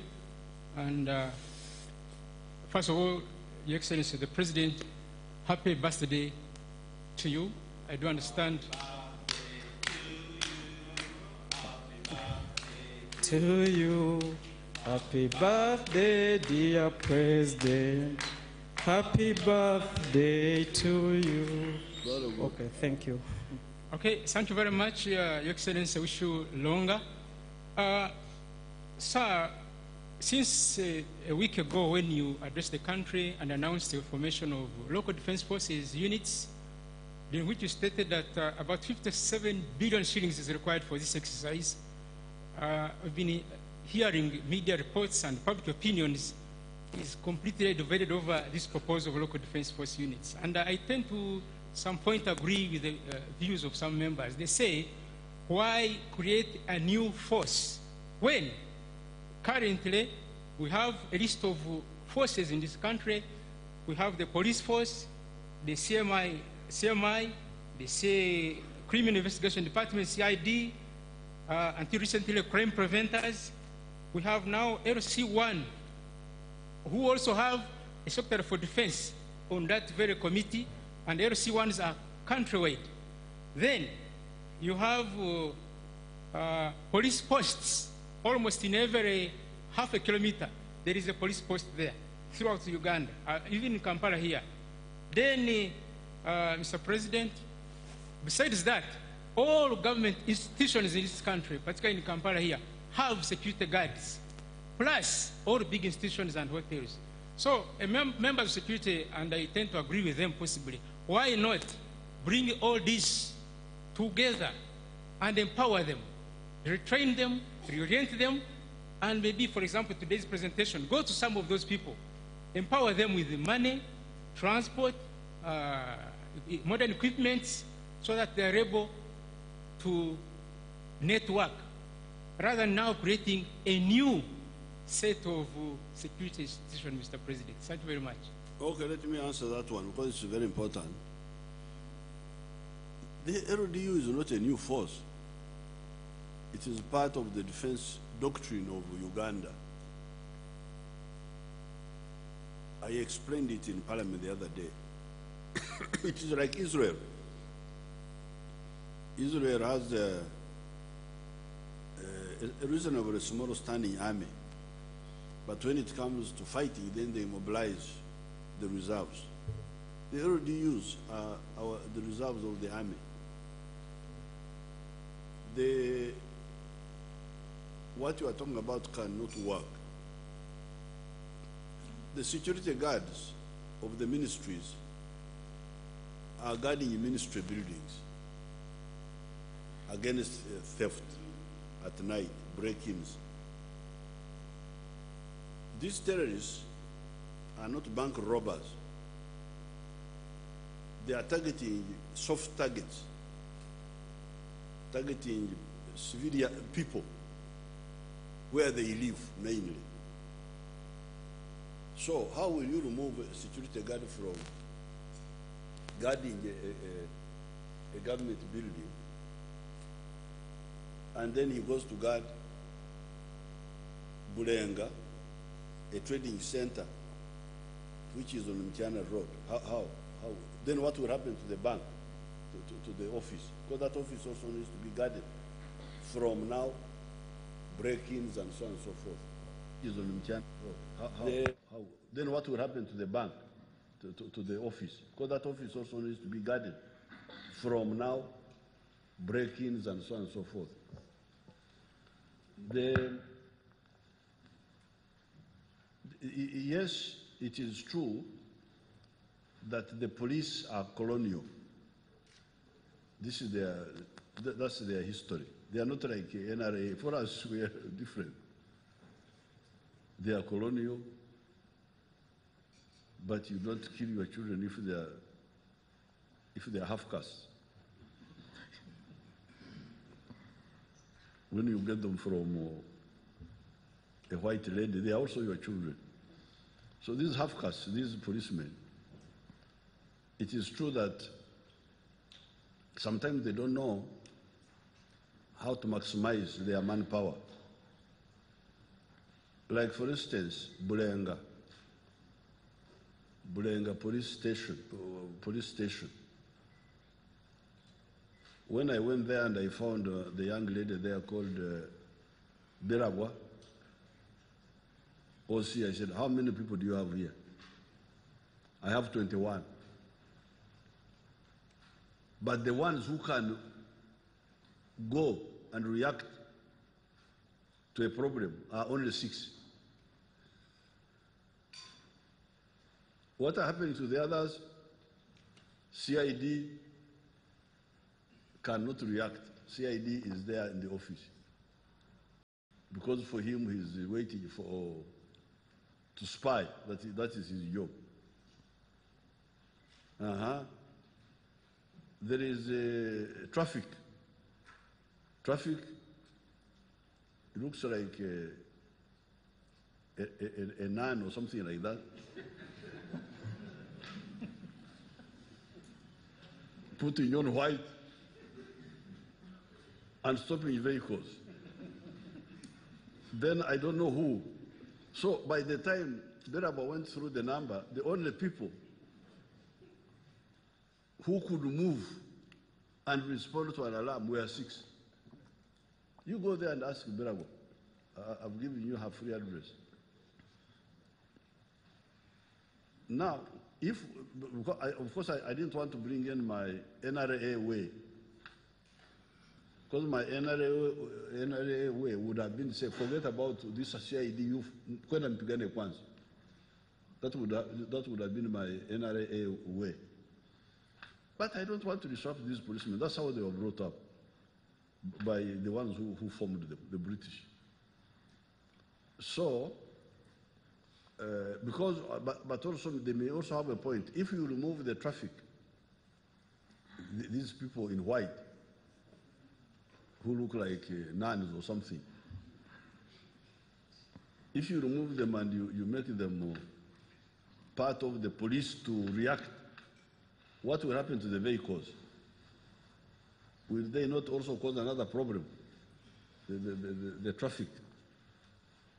Speaker 3: And first of all, Your Excellency, the President, happy birthday to you. I do understand.
Speaker 2: To you, happy birthday, dear President. Happy birthday to you. Okay, thank you.
Speaker 3: Okay, thank you very much, Your Excellency. I wish you longer. Sir, since a week ago when you addressed the country and announced the formation of local defense forces units, in which you stated that about 57 billion shillings is required for this exercise, I've been hearing media reports and public opinions is completely divided over this proposal of local defense force units. And I tend to some point agree with the views of some members. They say, why create a new force when currently we have a list of forces in this country? We have the police force, the CMI, the Criminal Investigation Department, CID, until recently crime preventers. We have now LC1, who also have a Secretary for Defense on that very committee, and LC1s are countrywide. Then you have police posts. Almost in every half a kilometer, there is a police post there throughout Uganda, even in Kampala here. Then, Mr. President, besides that, all government institutions in this country, particularly in Kampala here, have security guards, plus all big institutions and hotels. So, a member of security, and I tend to agree with them possibly, why not bring all this together and empower them, retrain them, reorient them, and maybe, for example, today's presentation, go to some of those people, empower them with the money, transport, modern equipment, so that they're able to network, rather than now creating a new set of security institutions, Mr. President. Thank you very much.
Speaker 1: Okay, let me answer that one, because it's very important. The LDU is not a new force. It is part of the defense doctrine of Uganda. I explained it in Parliament the other day. It is like Israel. Israel has a reasonably small standing army. But when it comes to fighting, then they mobilize the reserves. The LDUs are the reserves of the army. What you are talking about cannot work. The security guards of the ministries are guarding ministry buildings against theft at night, break-ins. These terrorists are not bank robbers. They are targeting soft targets, targeting civilian people where they live mainly. So how will you remove a security guard from guarding a government building, and then he goes to guard Bulenga, a trading center, which is on Mtiana Road? How? Then what will happen to the bank, to the office? Because that office also needs to be guarded from now, break-ins and so on and so forth. Is on Mtiana Road. How? Then what will happen to the bank, to the office? Because that office also needs to be guarded from now, break-ins and so on and so forth. Yes, it is true that the police are colonial. This is that's their history. They are not like NRA. For us, we are different. They are colonial, but you don't kill your children if they are if they are half caste. When you get them from a white lady, they are also your children. So these half castes, these policemen, it is true that sometimes they don't know how to maximize their manpower. Like, for instance, Bulenga police station. When I went there and I found the young lady there called Beragwa, OC, I said, how many people do you have here? I have 21. But the ones who can go and react to a problem are only 6. What happened to the others? CID cannot react. CID is there in the office. Because for him, he's waiting to spy. That is his job. There is traffic. Traffic, it looks like a nun or something like that. Putting on white and stopping vehicles. Then I don't know who. So by the time Beraba went through the number, the only people who could move and respond to an alarm were 6. You go there and ask Beraba. I've given you her free address. Now, of course, I didn't want to bring in my NRA way, because my NRA way would have been, say, forget about this CID, you couldn't begin at once. That would have been my NRA way. But I don't want to disrupt these policemen. That's how they were brought up, by the ones who formed them, the British. So, but also they may also have a point. If you remove the traffic, these people in white who look like nuns or something, if you remove them and you make them part of the police to react, what will happen to the vehicles? Will they not also cause another problem, the traffic?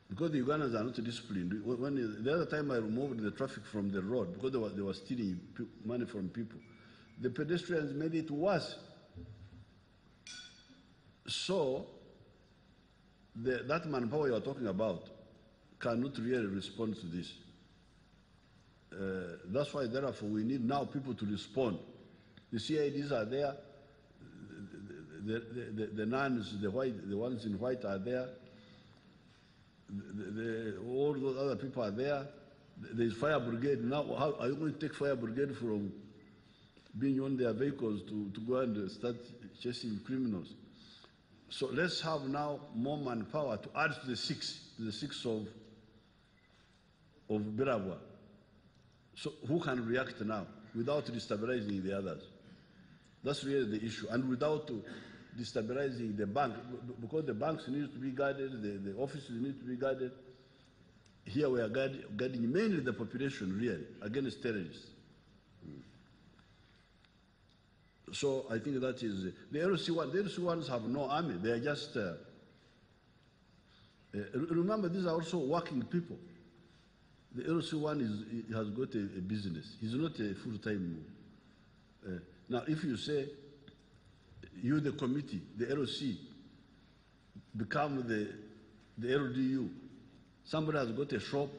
Speaker 1: Because the Ugandans are not disciplined. The other time I removed the traffic from the road because they were stealing money from people, the pedestrians made it worse. So that manpower you are talking about cannot really respond to this. That's why, therefore, we need now people to respond. The CIDs are there, the nuns, the ones in white are there. All those other people are there. There's fire brigade. Now, how are you going to take fire brigade from being on their vehicles to go and start chasing criminals? So let's have now more manpower to add to the six of Biragwa. So who can react now without destabilizing the others? That's really the issue. And without destabilizing the bank, because the banks need to be guarded, the offices need to be guarded. Here we are guarding mainly the population, really, against terrorists. So I think that is the LC ones have no army. They are just remember, these are also working people. The LC1 has got a business. He's not a full-time. Now, if you say you, the committee, the LC, become the LDU, somebody has got a shop,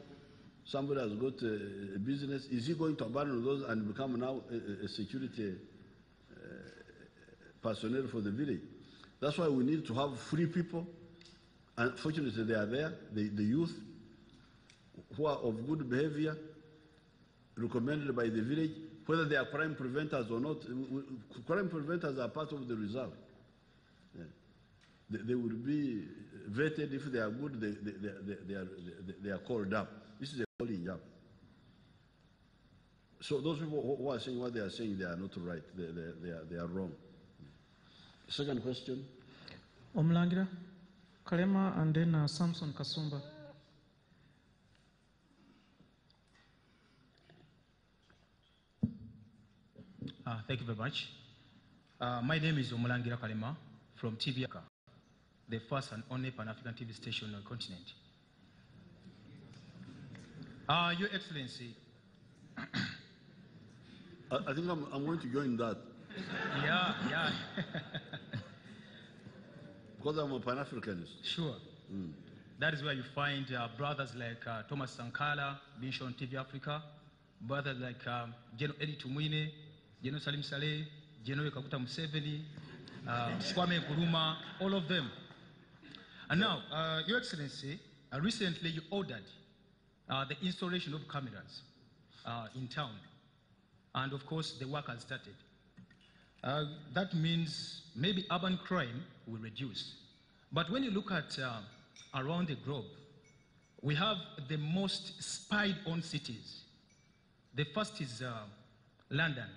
Speaker 1: somebody has got a business, is he going to abandon those and become now a security personnel for the village? That's why we need to have free people. Unfortunately, they are there, the youth, who are of good behavior, recommended by the village, whether they are crime preventers or not. Crime preventers are part of the reserve. Yeah. They will be vetted. If they are good, they are called up. This is a calling up. So those people who are saying what they are saying, they are not right. They are wrong. Second question.
Speaker 2: Omulangira Kalema and then Samson Kasumba.
Speaker 3: Thank you very much. My name is Omulangira Kalema from TV Africa, the first and only Pan-African TV station on the continent. Your Excellency.
Speaker 1: I think I'm going to join that.
Speaker 3: Yeah.
Speaker 1: Because I'm a Pan-Africanist.
Speaker 3: Sure. That is where you find brothers like Thomas Sankara being shown on TV Africa, brothers like General Eddie Tumwine, General Salim Saleh, General Kaguta Museveni, Kwame Nkrumah, all of them. And now, Your Excellency, recently you ordered the installation of cameras in town. And of course, the work has started. That means maybe urban crime will reduce. But when you look at around the globe, we have the most spied on cities. The first is London.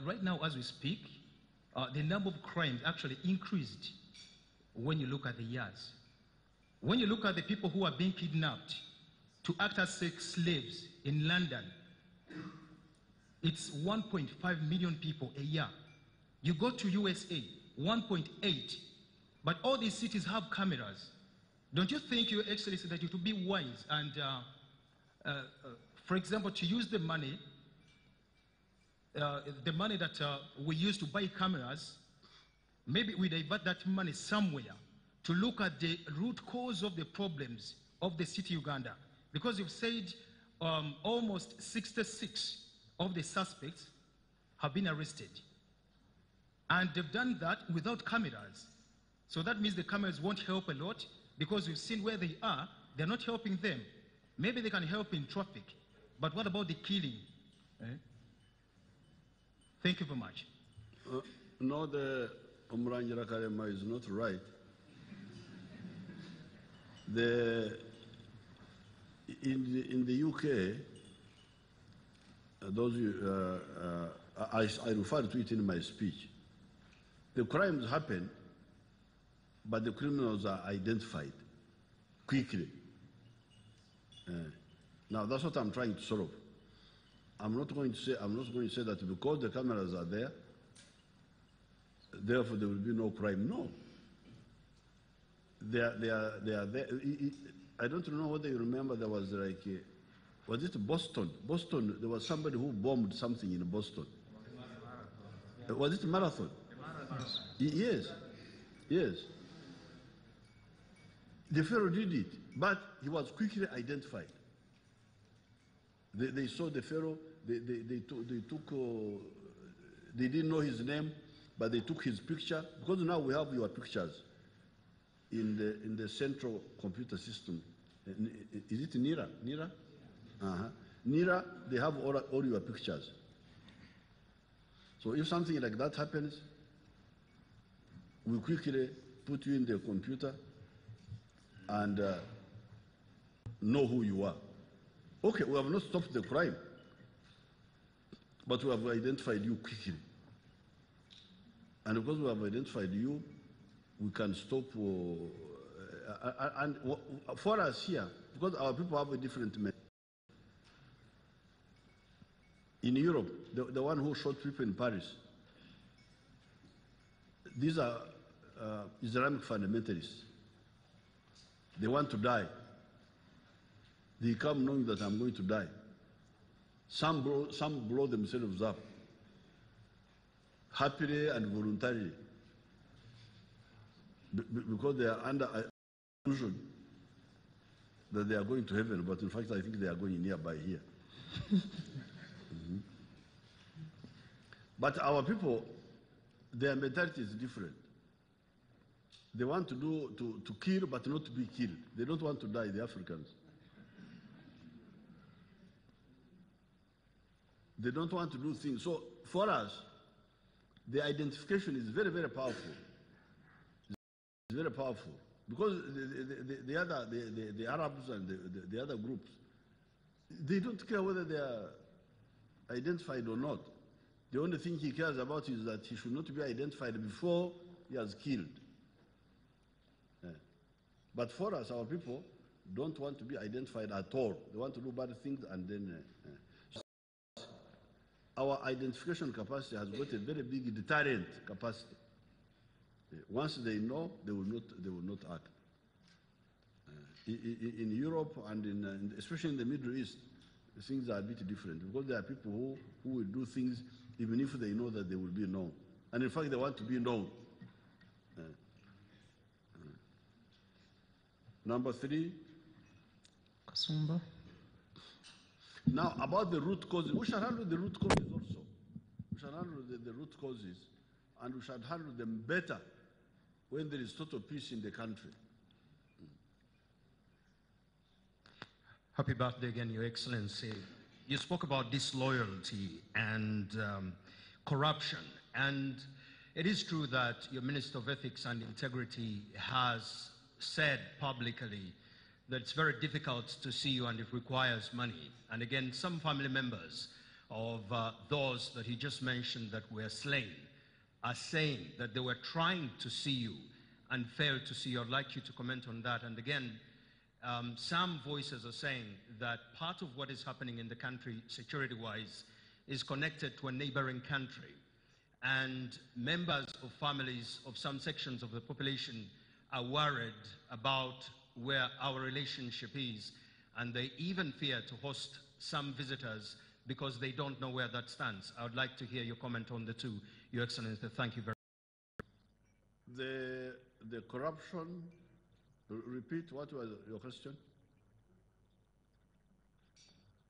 Speaker 3: Right now, as we speak, the number of crimes actually increased when you look at the years. When you look at the people who are being kidnapped to act as sex slaves in London, it's 1.5 million people a year. You go to USA, 1.8. But all these cities have cameras. Don't you think, Your Excellency, that it would be wise and, for example, to use the money that we use to buy cameras, maybe we divert that money somewhere to look at the root cause of the problems of the city Uganda. Because you've said almost 66 of the suspects have been arrested. And they've done that without cameras. So that means the cameras won't help a lot because we've seen where they are, they're not helping them. Maybe they can help in traffic, but what about the killing? Thank you very much.
Speaker 1: No, the Omulangira Kalema is not right. In the UK, I referred to it in my speech. The crimes happen, but the criminals are identified quickly. Now that's what I'm trying to solve. I'm not going to say that because the cameras are there, therefore there will be no crime. No. They are there. I don't know whether you remember there was like, was it Boston? Boston, there was somebody who bombed something in Boston. Was it a marathon? Yes. The Pharaoh did it, but he was quickly identified. They saw the Pharaoh, they didn't know his name, but they took his picture, because now we have your pictures in the central computer system. Is it NIRA? NIRA? NIRA, they have all your pictures. So if something like that happens, we quickly put you in the computer and know who you are. Okay, we have not stopped the crime, but we have identified you quickly. And because we have identified you, we can stop. And for us here, because our people have a different method. In Europe, the one who shot people in Paris, these are Islamic fundamentalists. They want to die. They come knowing that I'm going to die. Some blow themselves up, happily and voluntarily, because they are under illusion that they are going to heaven, but in fact I think they are going nearby here. But our people, their mentality is different. They want to kill, but not to be killed. They don't want to die, the Africans. They don't want to do things. So for us, the identification is very, very powerful. It's very powerful. Because the Arabs and the other groups, They don't care whether they are identified or not. The only thing he cares about is that he should not be identified before he has killed. But for us, our people don't want to be identified at all. They want to do bad things and then... Our identification capacity has got a very big deterrent capacity. Once they know, they will not act. In Europe and especially in the Middle East, things are a bit different because there are people who will do things even if they know that they will be known. And in fact, they want to be known. Number 3.
Speaker 4: Kasumba.
Speaker 1: Now, about the root causes, we shall handle the root causes also. We shall handle the root causes, and we shall handle them better when there is total peace in the country.
Speaker 4: Happy birthday again, Your Excellency. You spoke about disloyalty and corruption, and it is true that your Minister of Ethics and Integrity has said publicly that it's very difficult to see you and it requires money. And again, some family members of those that he just mentioned that were slain are saying that they were trying to see you and failed to see you. I'd like you to comment on that. And again, some voices are saying that part of what is happening in the country security-wise is connected to a neighboring country. And members of families of some sections of the population are worried about where our relationship is, and they even fear to host some visitors because they don't know where that stands. I would like to hear your comment on the two, Your Excellency. Thank you very much.
Speaker 1: The corruption, repeat, what was your question?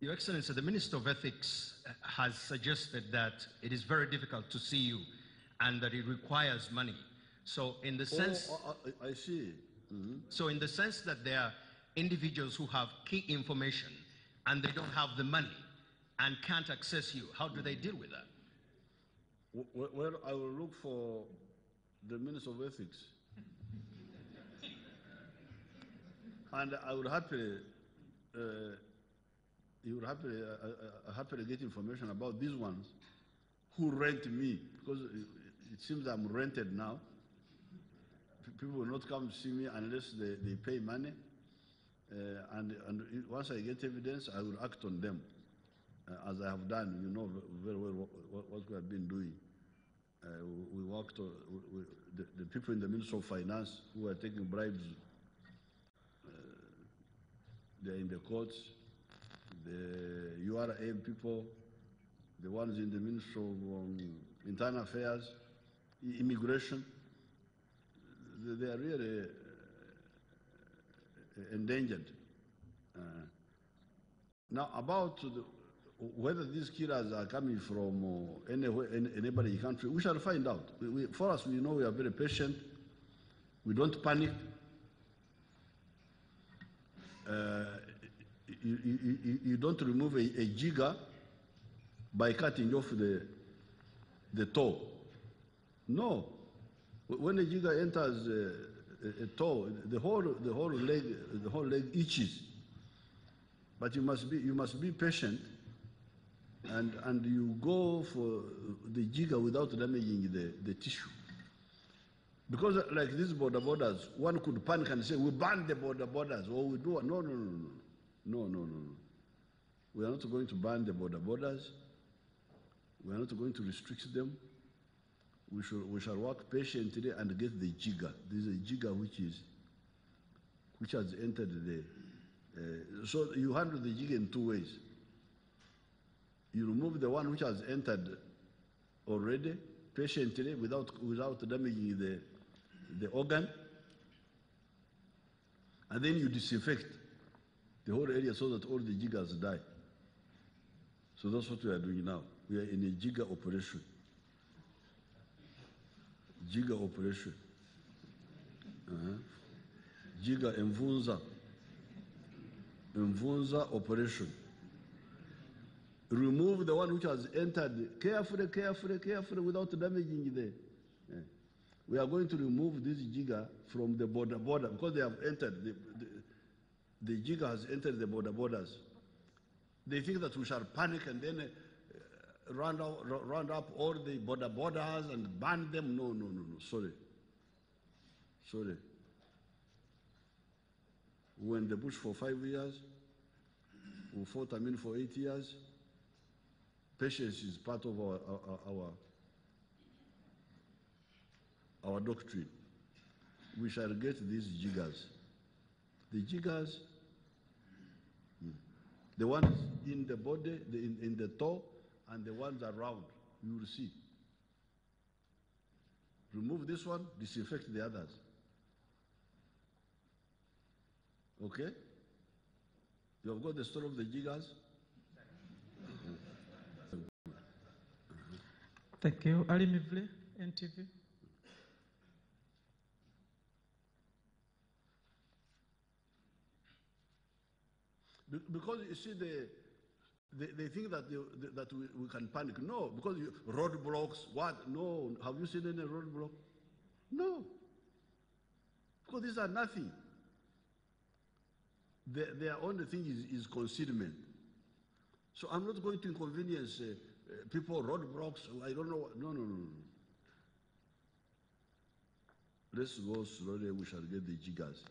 Speaker 4: Your Excellency, the Minister of Ethics has suggested that it is very difficult to see you and that it requires money. So in the sense...
Speaker 1: I see. Mm-hmm.
Speaker 4: So in the sense that there are individuals who have key information and they don't have the money and can't access you, how do they deal with that?
Speaker 1: Well, I will look for the Minister of Ethics. And I would happily, he would happily get information about these ones who rent me, because it seems I'm rented now. People will not come to see me unless they pay money. And once I get evidence, I will act on them, as I have done. You know very well what we have been doing. We worked on the people in the Ministry of Finance who are taking bribes. They're in the courts. The URM people, the ones in the Ministry of Internal Affairs, Immigration. They are really endangered. Now, about whether these killers are coming from anybody country, we shall find out. For us, we know we are very patient. We don't panic. You don't remove a jigger by cutting off the toe. No. When a jigger enters a toe, the whole leg itches. But you must be patient, and you go for the jigger without damaging the tissue. Because like these borders, one could panic and say, we ban the borders, or we do. No. We are not going to ban the borders. We are not going to restrict them. We shall work patiently and get the jigger. This is a jigger which has entered the. So you handle the jigger in two ways. You remove the one which has entered already patiently without damaging the organ, and then you disinfect the whole area so that all the jiggers die. So that's what we are doing now. We are in a jigger operation. Jigger operation. Jigger Mvunza operation. Remove the one which has entered carefully without damaging the. We are going to remove this jigger from the border because they have entered. The jigger has entered the borders. They think that we shall panic and then round up all the borders and ban them. No, no, no, no. Sorry. Sorry. We were in the bush for 5 years. We fought for 8 years. Patience is part of our doctrine. We shall get these jiggers. The jiggers, the ones in the body, in the toe, and the ones around, you will see. Remove this one, disinfect the others. Okay? You have got the story of the jiggers?
Speaker 2: Thank you. Ali Mivle, NTV.
Speaker 1: Because you see, they think that that we can panic. No, because roadblocks, what? No. Have you seen any roadblock? No. Because these are nothing. Their only thing is concealment. So I'm not going to inconvenience people, roadblocks, I don't know. No, no, no, no. Let's go slowly, we shall get the jiggers.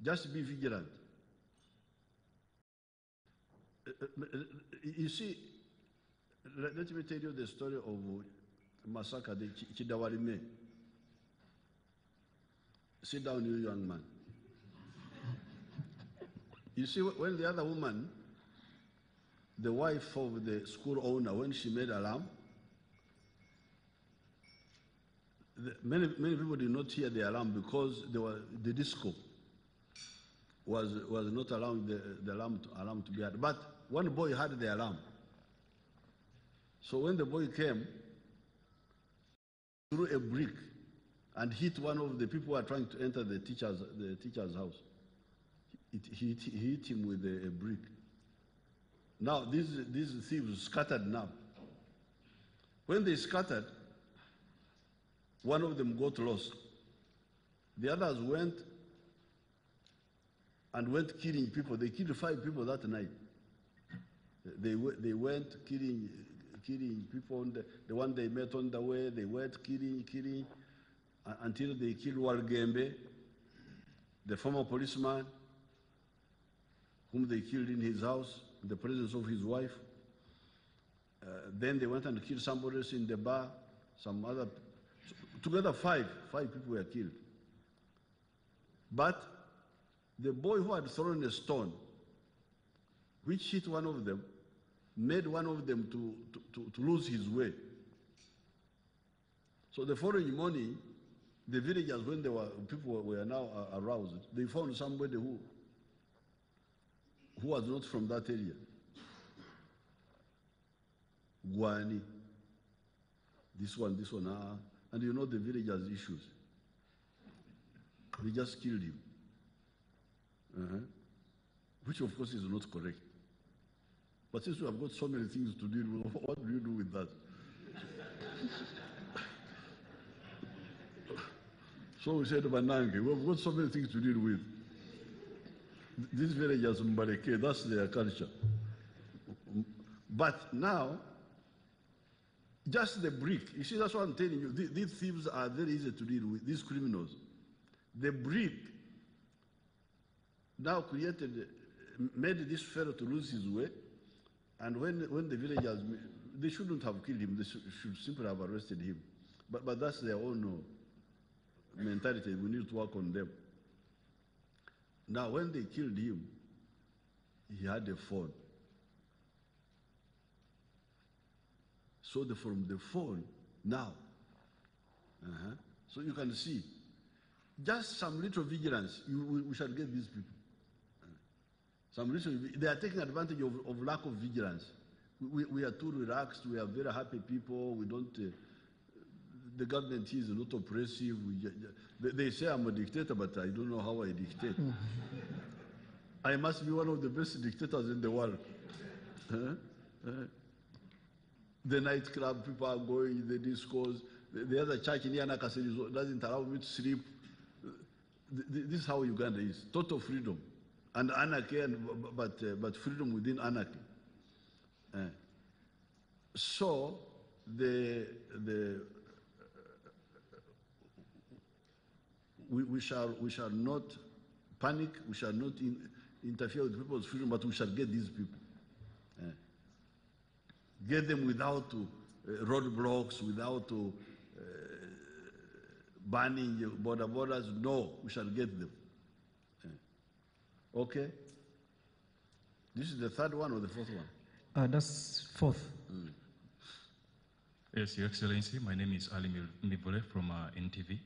Speaker 1: Just be vigilant. You see, let me tell you the story of Masaka, the Chidawarime. Sit down, you young man. You see, when the other woman, the wife of the school owner, when she made alarm, many people did not hear the alarm because the disco was not allowing the alarm to be heard. But one boy had the alarm. So when the boy came, threw a brick and hit one of the people who are trying to enter the teacher's house. He hit him with a brick. Now these thieves scattered now. When they scattered, one of them got lost. The others went killing people. They killed 5 people that night. They went killing people. The one they met on the way, they went killing until they killed Walgembe, the former policeman, whom they killed in his house in the presence of his wife. Then they went and killed somebody else in the bar, some other. Together 5 people were killed. But the boy who had thrown a stone, which hit one of them, made one of them to lose his way. So the following morning, the villagers, when people were now aroused, they found somebody who was not from that area. Guani. This one, and you know the villagers' issues. They just killed him. Which of course is not correct. But since we have got so many things to deal with, what do you do with that? So we said, Banange, we have got so many things to deal with. These villagers, Mbareke, that's their culture. But now, just the brick, you see, that's what I'm telling you. These thieves are very easy to deal with, these criminals. The brick now made this fellow to lose his way, and when the villagers, they shouldn't have killed him, they should simply have arrested him. But that's their own mentality. We need to work on them. Now, when they killed him, he had a phone. So from the phone, now, so you can see, just some little vigilance, we shall get these people. They are taking advantage of lack of vigilance. We are too relaxed, we are very happy people, we don't, the government here is not oppressive. They say I'm a dictator, but I don't know how I dictate. I must be one of the best dictators in the world. The nightclub, people are going, the discos, the other church in Yanakasiri doesn't allow me to sleep. This is how Uganda is, total freedom. and anarchy, but freedom within anarchy. So we shall not panic, we shall not interfere with people's freedom, but we shall get these people. Get them without roadblocks, without banning borders. No, we shall get them. Okay? This is the third one or the fourth one?
Speaker 2: That's fourth.
Speaker 5: Yes, Your Excellency. My name is Ali Mivole from NTV.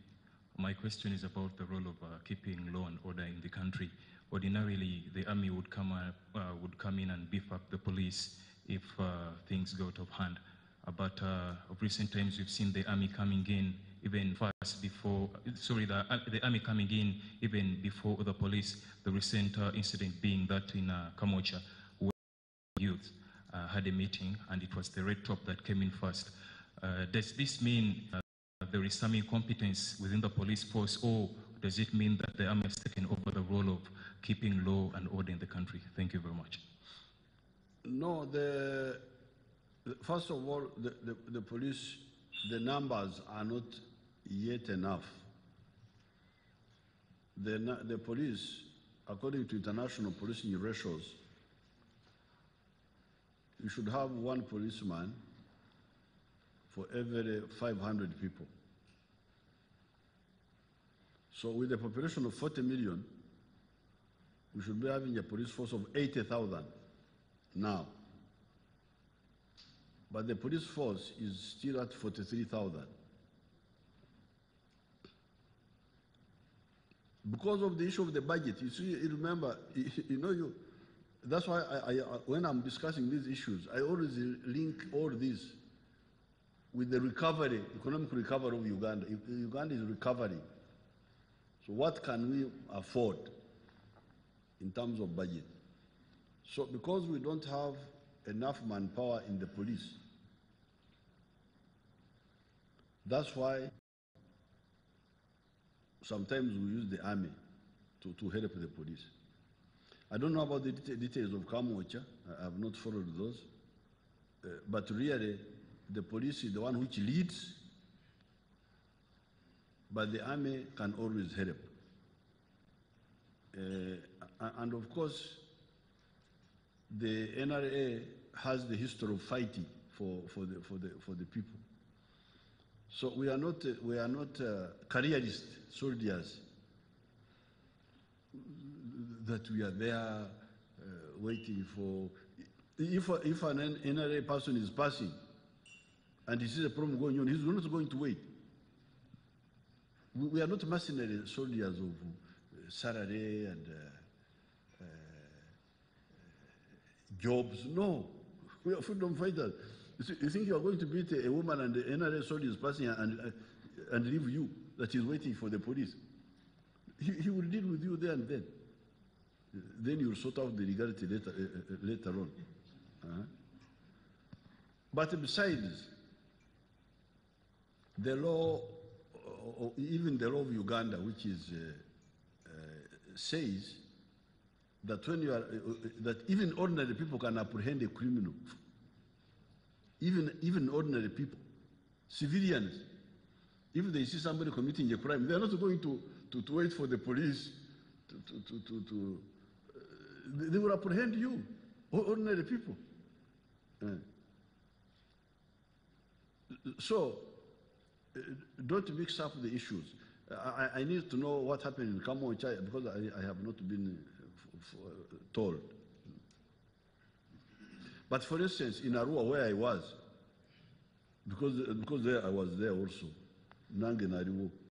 Speaker 5: My question is about the role of keeping law and order in the country. Ordinarily, the army would come in and beef up the police if things go out of hand. But of recent times, we've seen the army coming in even fast before, the army coming in even before the police. The recent incident being that in Kamocha, where youth had a meeting and it was the red top that came in first. Does this mean there is some incompetence within the police force, or does it mean that the army has taken over the role of keeping law and order in the country? Thank you very much.
Speaker 1: No, first of all, the police, the numbers are not yet enough. The police, according to international policing ratios, you should have one policeman for every 500 people. So with a population of 40 million, we should be having a police force of 80,000 now. But the police force is still at 43,000. Because of the issue of the budget, you see, you remember, that's why when I'm discussing these issues, I always link all this with the recovery, economic recovery of Uganda. Uganda is recovering. So what can we afford in terms of budget? So because we don't have enough manpower in the police, that's why sometimes we use the army to help the police. I don't know about the details of Kamocha. I have not followed those. But really, the police is the one which leads, but the army can always help. And of course, the NRA has the history of fighting for the people. So we are not careerist soldiers that we are there waiting for. If an NRA person is passing and he sees a problem going on, he's not going to wait. We are not mercenary soldiers of salary and jobs. No, we are freedom fighters. You think you are going to beat a woman and the NRA soldier is passing and leave you, that is waiting for the police? He will deal with you there and then. Then you will sort out the legality later on. But besides, the law, even the law of Uganda, which is says that when you are that even ordinary people can apprehend a criminal. Even ordinary people, civilians, if they see somebody committing a crime, they are not going to wait for the police they will apprehend you, ordinary people. So, don't mix up the issues. I need to know what happened in Kamocha because I have not been told. But for instance, in Arua, where I was, because there I was there also, Nange Nariwo,